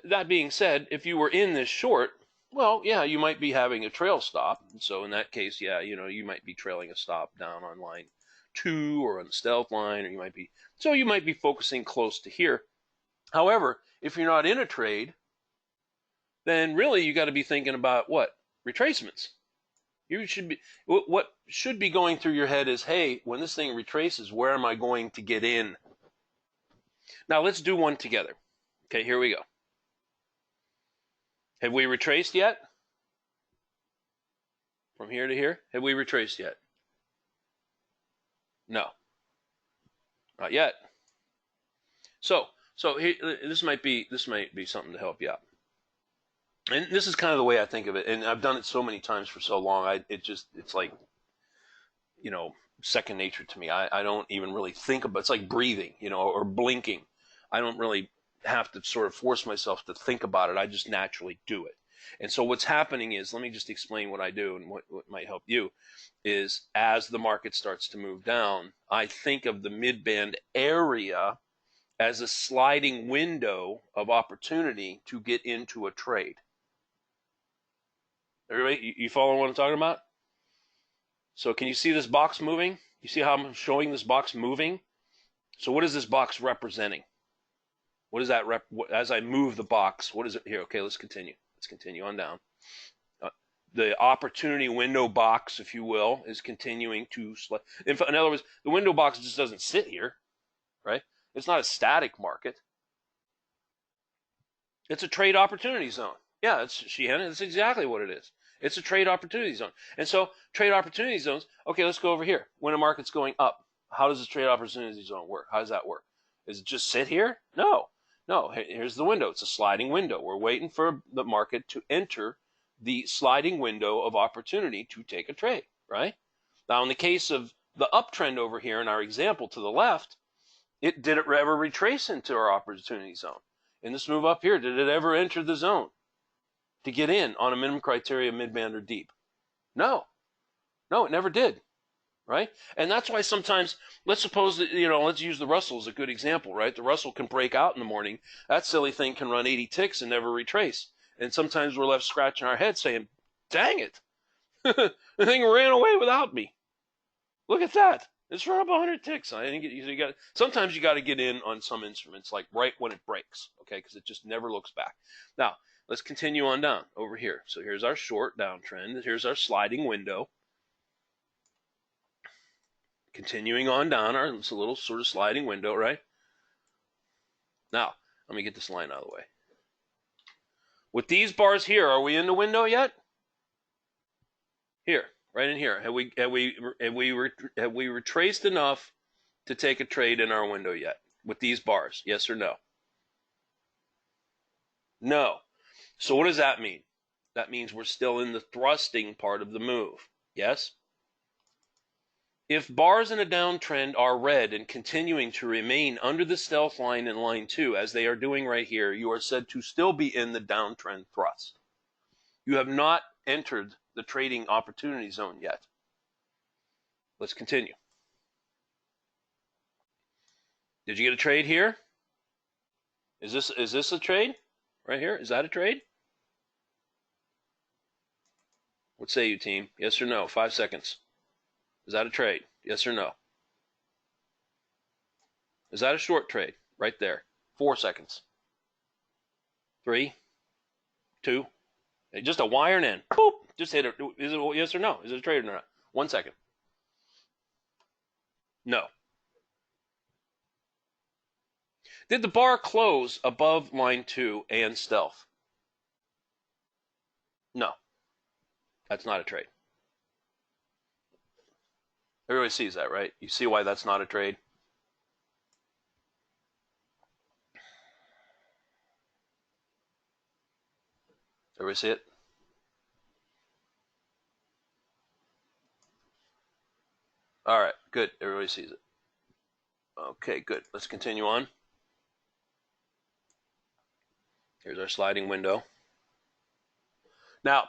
that being said, if you were in this short, well, yeah, you might be having a trail stop. So in that case, yeah, you might be trailing a stop down on line 2 or on the stealth line, or you might be focusing close to here. However, if you're not in a trade, then really you got to be thinking about what? Retracements. What should be going through your head is, hey, when this thing retraces, where am I going to get in? Now let's do one together. Okay, here we go. Have we retraced yet? From here to here? Have we retraced yet? No. Not yet. So here, this might be something to help you out. And this is kind of the way I think of it, and I've done it so many times for so long. It's like, second nature to me. I don't even really think about it. It's like breathing, or blinking. I don't really have to sort of force myself to think about it. I just naturally do it. And so what's happening is, let me just explain what I do and what might help you, is as the market starts to move down, I think of the mid-band area as a sliding window of opportunity to get into a trade. Everybody, you follow what I'm talking about? So can you see this box moving? You see how I'm showing this box moving? So what is this box representing? What is that as I move the box? What is it here? Okay, let's continue. Let's continue on down. The opportunity window box, if you will, is continuing to slide. In other words, the window box just doesn't sit here, right? It's not a static market. It's a trade opportunity zone. Yeah, Sheehan, it's exactly what it is. It's a trade opportunity zone. And so trade opportunity zones, okay, let's go over here. When a market's going up, how does this trade opportunity zone work? How does that work? Does it just sit here? No. Here's the window. It's a sliding window. We're waiting for the market to enter the sliding window of opportunity to take a trade, right? Now, in the case of the uptrend over here in our example to the left, did it ever retrace into our opportunity zone? in this move up here, did it ever enter the zone to get in on a minimum criteria, mid-band, or deep? No. No, it never did, right? And that's why sometimes, let's suppose that, let's use the Russell as a good example, right? The Russell can break out in the morning. That silly thing can run 80 ticks and never retrace. And sometimes we're left scratching our head saying, dang it, the thing ran away without me. Look at that. It's run up 100 ticks. I think sometimes you got to get in on some instruments, like right when it breaks, okay, because it just never looks back. Now, let's continue on down over here. So here's our short downtrend. Here's our sliding window. Continuing on down, it's a little sort of sliding window, right? Now, let me get this line out of the way. With these bars here, are we in the window yet? Here, right in here. Have we retraced enough to take a trade in our window yet? With these bars, yes or no? No. So what does that mean? That means we're still in the thrusting part of the move. Yes? If bars in a downtrend are red and continuing to remain under the stealth line in line 2, as they are doing right here, you are said to still be in the downtrend thrust. You have not entered the trading opportunity zone yet. Let's continue. Did you get a trade here? Is this a trade? Right here? Is that a trade? What say you, team? Yes or no? 5 seconds. Is that a trade? Yes or no? Is that a short trade? Right there. 4 seconds. 3, 2, just a wire and in. Boop! Just hit it. Is it yes or no? Is it a trade or not? 1 second. No. Did the bar close above line 2 and stealth? No. That's not a trade. Everybody sees that, right? You see why that's not a trade? Everybody see it? All right, good. Everybody sees it. Okay, good. Let's continue on. Here's our sliding window. Now,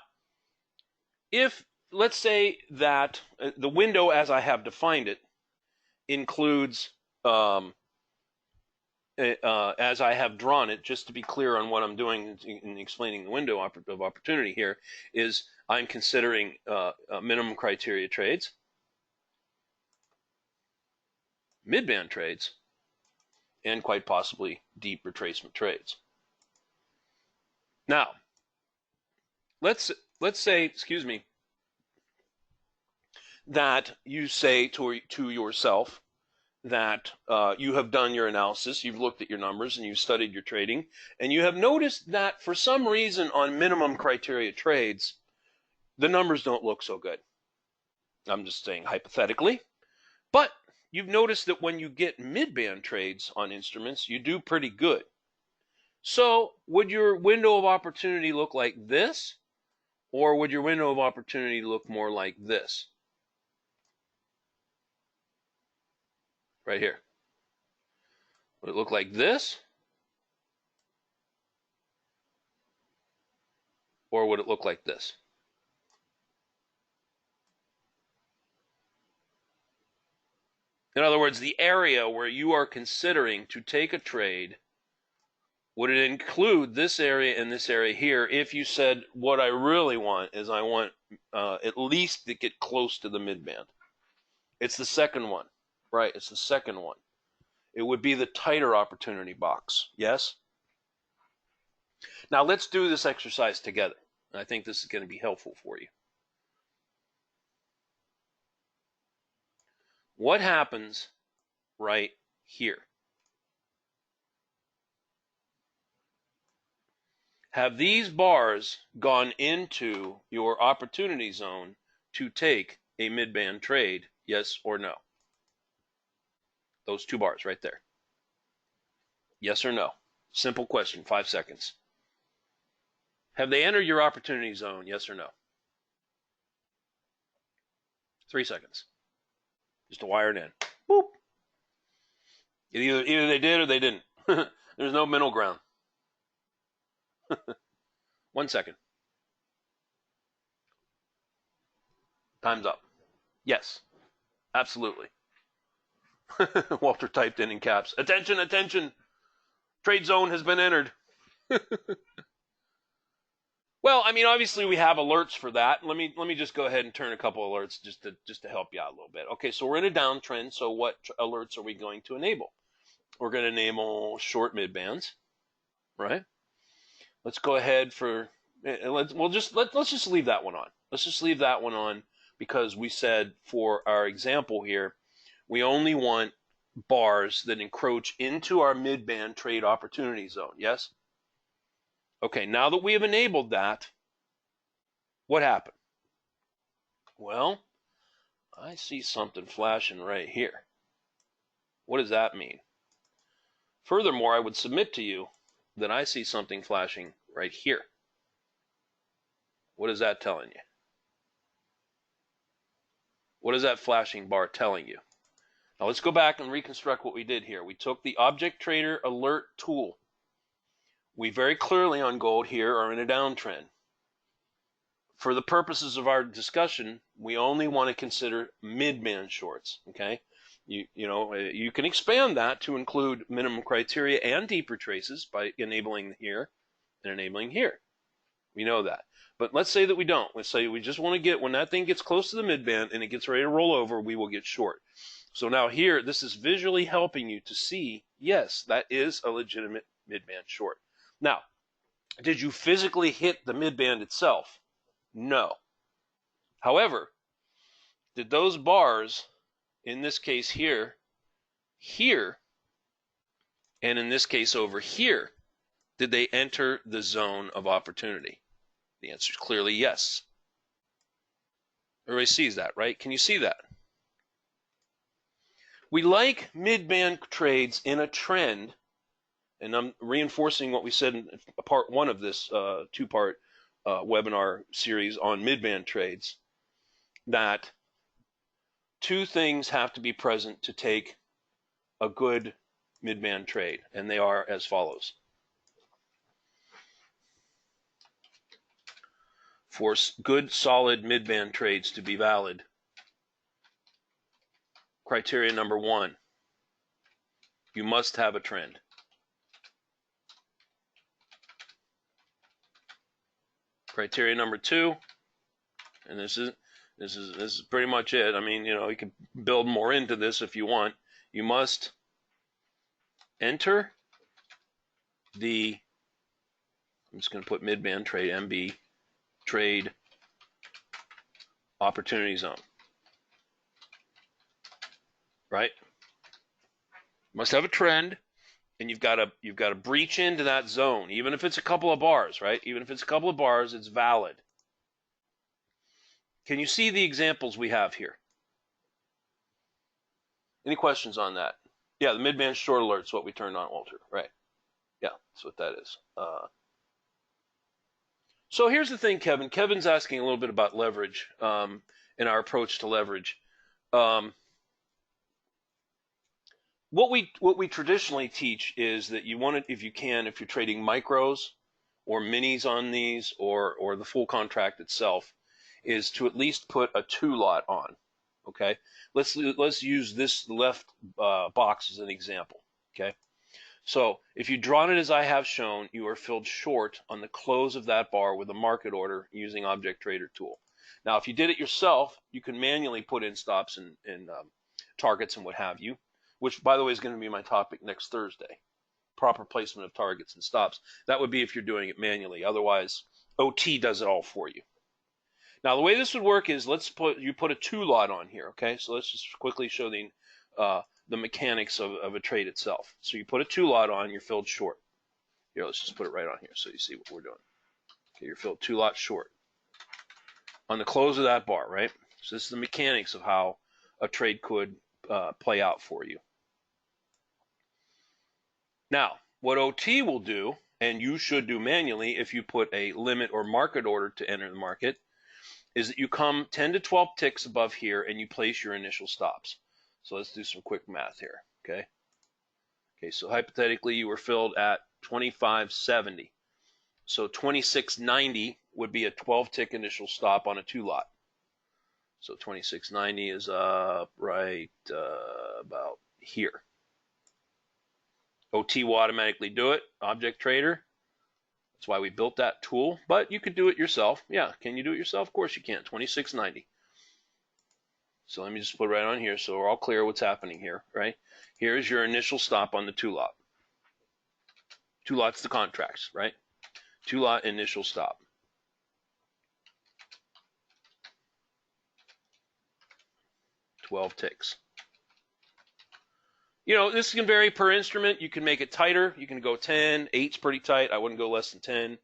if, let's say that the window as I have defined it includes, as I have drawn it, just to be clear on what I'm doing in explaining the window of opportunity here, is I'm considering minimum criteria trades, mid-band trades, and quite possibly deep retracement trades. Now, let's say, excuse me, that you say to yourself that you have done your analysis, you've looked at your numbers, and you've studied your trading, and you have noticed that for some reason on minimum criteria trades, the numbers don't look so good. I'm just saying hypothetically. But you've noticed that when you get mid-band trades on instruments, you do pretty good. So would your window of opportunity look like this? Or would your window of opportunity look more like this? Right here. Would it look like this? Or would it look like this? In other words, the area where you are considering to take a trade, would it include this area and this area here if you said, what I really want is I want at least to get close to the mid-band? It's the second one, right? It's the second one. It would be the tighter opportunity box, yes? Now let's do this exercise together. I think this is going to be helpful for you. What happens right here? Have these bars gone into your opportunity zone to take a mid-band trade, yes or no? Those 2 bars right there. Yes or no? Simple question, 5 seconds. Have they entered your opportunity zone, yes or no? 3 seconds. Just to wire it in. Boop. Either they did or they didn't. There's no middle ground. 1 second. Time's up. Yes, absolutely. Walter typed in caps. Attention, attention. Trade zone has been entered. Well, I mean, obviously we have alerts for that. Let me just go ahead and turn a couple alerts just to help you out a little bit. Okay, so we're in a downtrend. So what alerts are we going to enable? We're going to enable short mid bands, right? Let's go ahead for let's just leave that one on. Let's just leave that one on because we said for our example here, we only want bars that encroach into our mid-band trade opportunity zone. Yes? Okay, now that we have enabled that, what happened? Well, I see something flashing right here. What does that mean? Furthermore, I would submit to you that I see something flashing right here. What is that telling you? What is that flashing bar telling you? Now let's go back and reconstruct what we did here. We took the Object Trader Alert tool. We very clearly on gold here are in a downtrend. For the purposes of our discussion, we only want to consider mid-band shorts, okay? You can expand that to include minimum criteria and deeper traces by enabling here and enabling here. We know that. But let's say that we don't. Let's say we just want to get, when that thing gets close to the mid-band and it gets ready to roll over, we will get short. So now here, this is visually helping you to see, yes, that is a legitimate mid-band short. Now, did you physically hit the mid-band itself? No. However, did those bars, in this case here, and in this case over here, did they enter the zone of opportunity? The answer is clearly yes. Everybody sees that, right? Can you see that? We like mid-band trades in a trend, and I'm reinforcing what we said in part one of this two-part webinar series on mid-band trades, that two things have to be present to take a good mid-band trade, and they are as follows. For good, solid mid-band trades to be valid, criteria number one, you must have a trend. Criteria number two, and this is pretty much it. I mean, you can build more into this if you want. You must enter the, I'm just going to put mid-band trade, MB, trade opportunity zone. Right? Must have a trend, and you've got to breach into that zone, even if it's a couple of bars, right? Even if it's a couple of bars, it's valid. Can you see the examples we have here? Any questions on that? Yeah, the mid-band short alert is what we turned on, Walter. Right. Yeah, that's what that is. So here's the thing, Kevin. Kevin's asking a little bit about leverage and our approach to leverage. What we traditionally teach is that you want to, if you can, if you're trading micros or minis on these or the full contract itself, is to at least put a 2 lot on. Okay, let's use this left box as an example. Okay, so if you've drawn it as I have shown, you are filled short on the close of that bar with a market order using Object Trader tool. Now, if you did it yourself, you can manually put in stops and targets and what have you, which, by the way, is going to be my topic next Thursday. Proper placement of targets and stops. That would be if you're doing it manually. Otherwise, OT does it all for you. Now, the way this would work is you put a 2 lot on here, okay? So let's just quickly show the mechanics of a trade itself. So you put a 2 lot on, you're filled short. Here, let's just put it right on here so you see what we're doing. Okay, you're filled 2 lots short on the close of that bar, right? So this is the mechanics of how a trade could play out for you. Now, what OT will do, and you should do manually if you put a limit or market order to enter the market, is that you come 10 to 12 ticks above here and you place your initial stops. So let's do some quick math here, okay? Okay, so hypothetically you were filled at 25.70. So 2690 would be a 12-tick initial stop on a 2-lot. So 2690 is right about here. OT will automatically do it, Object Trader. That's why we built that tool. But you could do it yourself. Yeah, can you do it yourself? Of course you can. 2690. So let me just put it right on here so we're all clear what's happening here, right? Here's your initial stop on the 2-lot. 2-lot's the contracts, right? 2-lot initial stop. $12 ticks. You know, this can vary per instrument. You can make it tighter. You can go 10. 8's pretty tight. I wouldn't go less than 10.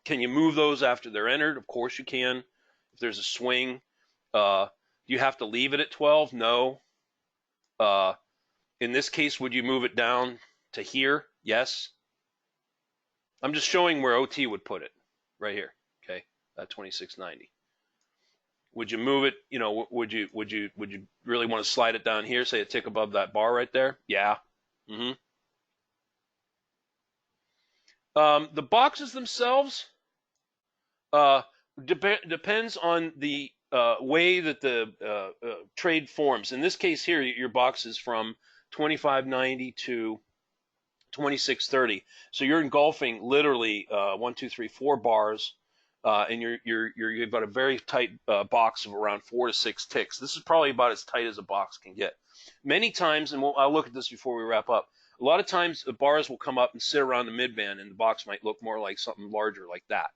Can you move those after they're entered? Of course you can. If there's a swing, do you have to leave it at 12? No. In this case, would you move it down to here? Yes. I'm just showing where OT would put it, right here. Okay, at 2690. Would you move it? You know, would you really want to slide it down here, say a tick above that bar right there? Yeah. The boxes themselves depends on the way that the trade forms. In this case here, your box is from 2590 to 2630. So you're engulfing literally 1, 2, 3, 4 bars, and you've got a very tight box of around 4 to 6 ticks. This is probably about as tight as a box can get. Many times, and I'll look at this before we wrap up, a lot of times the bars will come up and sit around the midband, and the box might look more like something larger like that.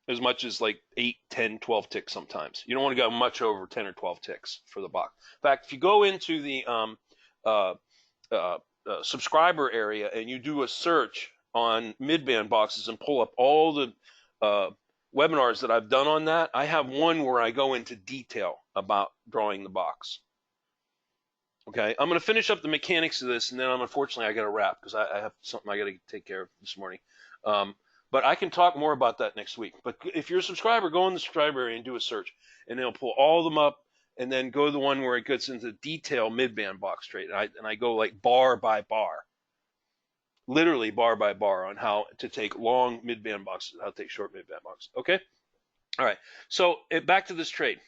As much as like 8, 10, 12 ticks sometimes. You don't want to go much over 10 or 12 ticks for the box. In fact, if you go into the subscriber area and you do a search on midband boxes and pull up all the webinars that I've done on that, I have one where I go into detail about drawing the box. Okay, I'm going to finish up the mechanics of this, and then unfortunately I got to wrap because I have something I got to take care of this morning. But I can talk more about that next week. But if you're a subscriber, go in the subscriber area and do a search, and it'll pull all of them up, and then go to the one where it gets into detail midband box trade. And I go like bar by bar, literally bar by bar on how to take long midband boxes, how to take short midband boxes. Okay? All right. So back to this trade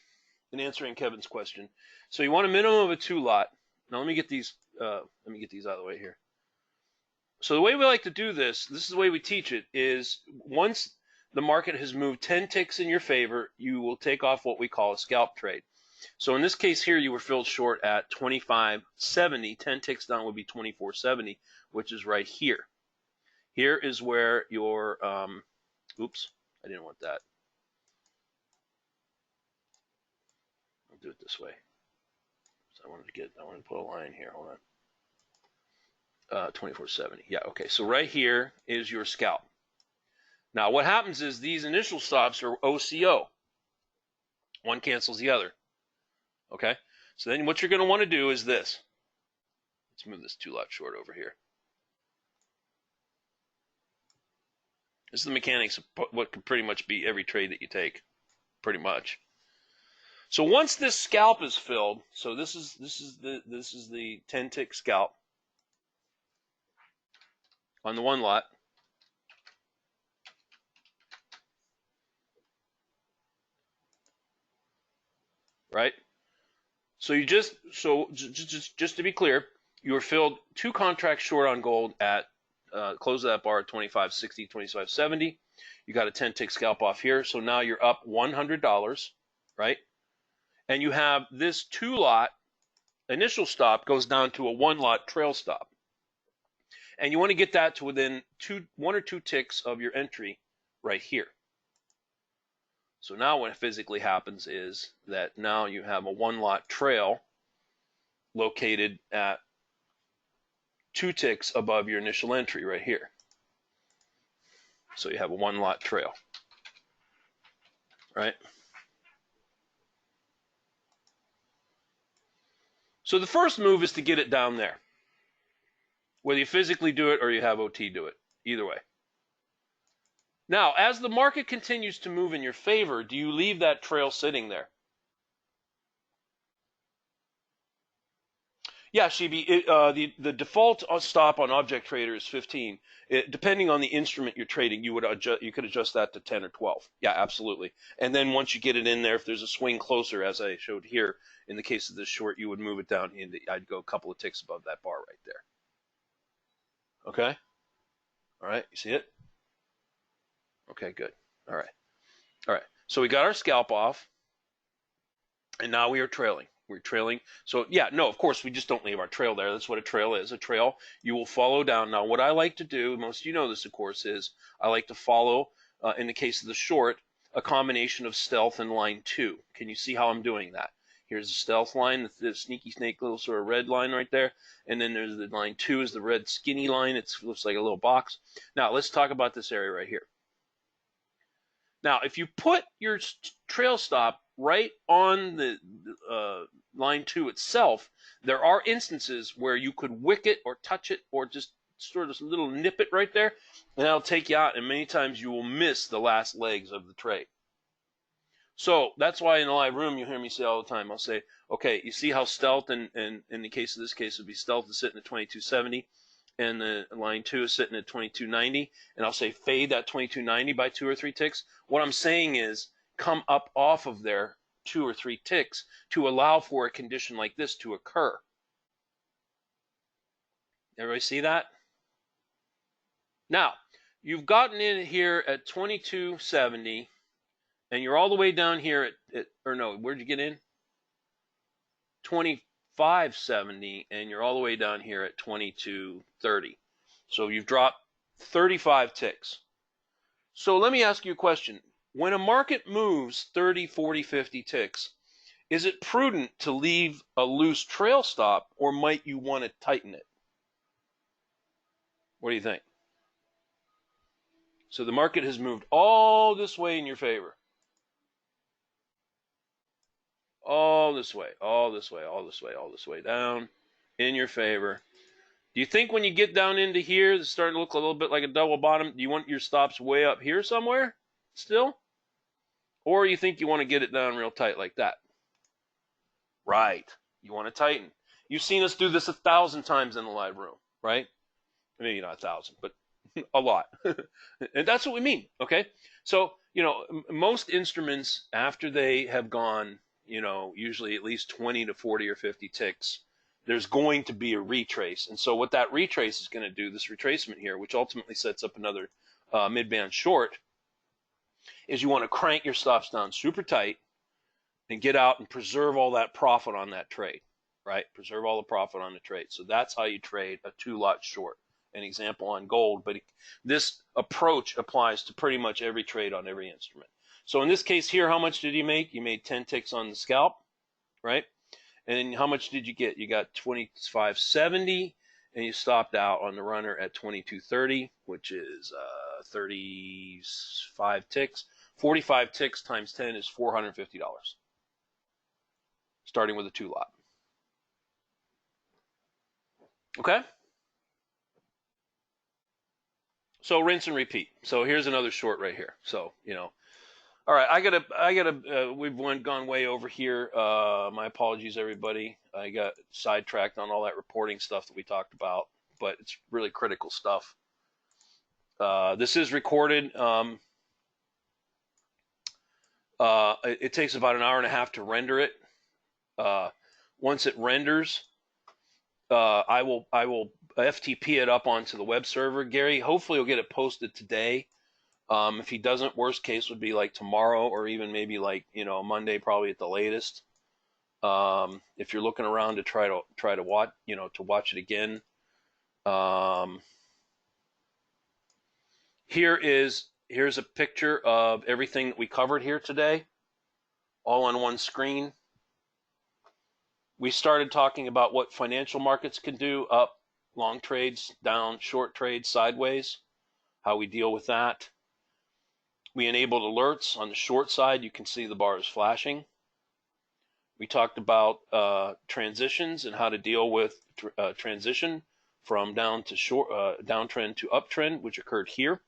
and answering Kevin's question. So you want a minimum of a 2-lot. Now let me get these out of the way here. So the way we like to do this is the way we teach it, is once the market has moved 10 ticks in your favor, you will take off what we call a scalp trade. So in this case here, you were filled short at 25.70. 10 ticks down would be 24.70, which is right here. Here is where your, oops, I didn't want that. I'll do it this way. So I wanted to put a line here. Hold on. 24.70. Yeah, okay. So right here is your scalp. Now what happens is these initial stops are OCO. One cancels the other. Okay? So then what you're going to want to do is this. Let's move this 2-lot short over here. This is the mechanics of what could pretty much be every trade that you take. Pretty much. So once this scalp is filled, so this is the 10-tick scalp on the 1-lot. Right? So just to be clear, you were filled 2 contracts short on gold at close of that bar at 25.60, 25.70. You got a 10-tick scalp off here, so now you're up $100, right? And you have this 2-lot initial stop goes down to a 1-lot trail stop. And you want to get that to within 1 or 2 ticks of your entry right here. So now what physically happens is that now you have a 1-lot trail located at 2 ticks above your initial entry right here. So you have a 1-lot trail, right? So the first move is to get it down there. Whether you physically do it or you have OT do it, either way. Now, as the market continues to move in your favor, do you leave that trail sitting there? Yeah, Shibi, the default stop on Object Trader is 15. Depending on the instrument you're trading, you could adjust that to 10 or 12. Yeah, absolutely. And then once you get it in there, if there's a swing closer, as I showed here, in the case of this short, you would move it down into, I'd go a couple of ticks above that bar right there. Okay? All right, you see it? Okay, good. All right. All right. So we got our scalp off, and now we are trailing. We're trailing. So yeah, no, of course we just don't leave our trail there. That's what a trail is. A trail you will follow down. Now what I like to do, most of you know this of course, is I like to follow, in the case of the short, a combination of stealth and line 2. Can you see how I'm doing that? Here's the stealth line, the sneaky snake little sort of red line right there. And then there's the line 2 is the red skinny line. It looks like a little box. Now let's talk about this area right here. Now, if you put your trail stop right on the line 2 itself, there are instances where you could wick it or touch it or just sort of a little nip it right there, and that'll take you out, and many times you will miss the last legs of the trade. So that's why in the live room you hear me say all the time, I'll say, okay, you see how stealth, and in the case of this case, would be stealth is sitting at 2270. And the line 2 is sitting at 2290, and I'll say fade that 2290 by 2 or 3 ticks. What I'm saying is come up off of there 2 or 3 ticks to allow for a condition like this to occur. Everybody see that? Now, you've gotten in here at 2270, and you're all the way down here or no, where'd you get in? 2570, and you're all the way down here at 2230. So you've dropped 35 ticks. So let me ask you a question. When a market moves 30, 40, 50 ticks, is it prudent to leave a loose trail stop, or might you want to tighten it? What do you think? So the market has moved all this way in your favor. All this way, all this way, all this way, all this way down in your favor. Do you think when you get down into here, it's starting to look a little bit like a double bottom, do you want your stops way up here somewhere still? Or you think you want to get it down real tight like that? Right. You want to tighten. You've seen us do this 1,000 times in the live room, right? Maybe not 1,000, but a lot. And that's what we mean, okay? So, you know, most instruments, after they have gone, you know, usually at least 20 to 40 or 50 ticks, there's going to be a retrace. And so what that retrace is going to do, this retracement here, which ultimately sets up another mid-band short, is you want to crank your stops down super tight and get out and preserve all that profit on that trade, right? Preserve all the profit on the trade. So that's how you trade a 2-lot short. An example on gold, but this approach applies to pretty much every trade on every instrument. So in this case here, how much did you make? You made 10 ticks on the scalp, right? And how much did you get? You got 2570, and you stopped out on the runner at 2230, which is 35 ticks. 45 ticks times 10 is $450, starting with a 2-lot. Okay? So rinse and repeat. So here's another short right here. So, you know, all right, we've gone way over here. My apologies, everybody. I got sidetracked on all that reporting stuff that we talked about, but it's really critical stuff. This is recorded. It takes about an hour and a half to render it. Once it renders, I will FTP it up onto the web server. Gary, hopefully he'll get it posted today. If he doesn't, worst case would be like tomorrow, or even maybe like, you know, Monday, probably at the latest. If you're looking around to try to watch, you know, to watch it again. Here's a picture of everything that we covered here today, all on one screen. We started talking about what financial markets can do: up, long trades, down, short trades, sideways, how we deal with that. We enabled alerts. On the short side, you can see the bars flashing. We talked about transitions and how to deal with transition from downtrend to uptrend, which occurred here.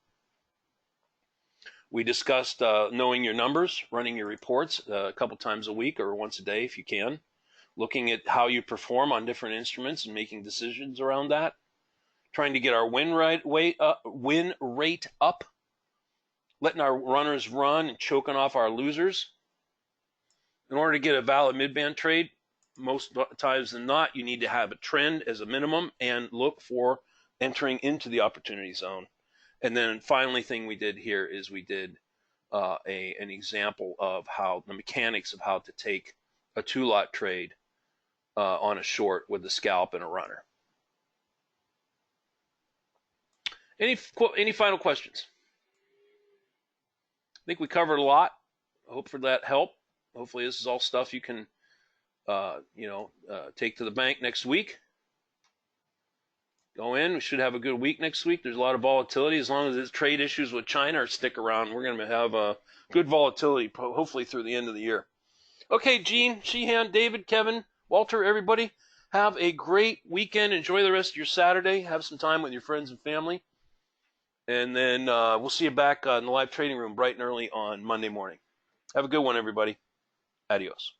We discussed knowing your numbers, running your reports a couple times a week or once a day if you can. looking at how you perform on different instruments and making decisions around that, trying to get our win rate up, letting our runners run and choking off our losers. In order to get a valid mid-band trade, most times than not, you need to have a trend as a minimum and look for entering into the opportunity zone. And then finally thing we did here is we did an example of how the mechanics of how to take a 2-lot trade on a short with a scalp and a runner. Any final questions? I think we covered a lot. I hope for that help. Hopefully this is all stuff you can take to the bank next week. Go in. We should have a good week next week. There's a lot of volatility. As long as the trade issues with China stick around, we're going to have a good volatility, hopefully through the end of the year. Okay, Gene, Sheehan, David, Kevin, Walter, everybody, have a great weekend. Enjoy the rest of your Saturday. Have some time with your friends and family. And then we'll see you back in the live trading room bright and early on Monday morning. Have a good one, everybody. Adios.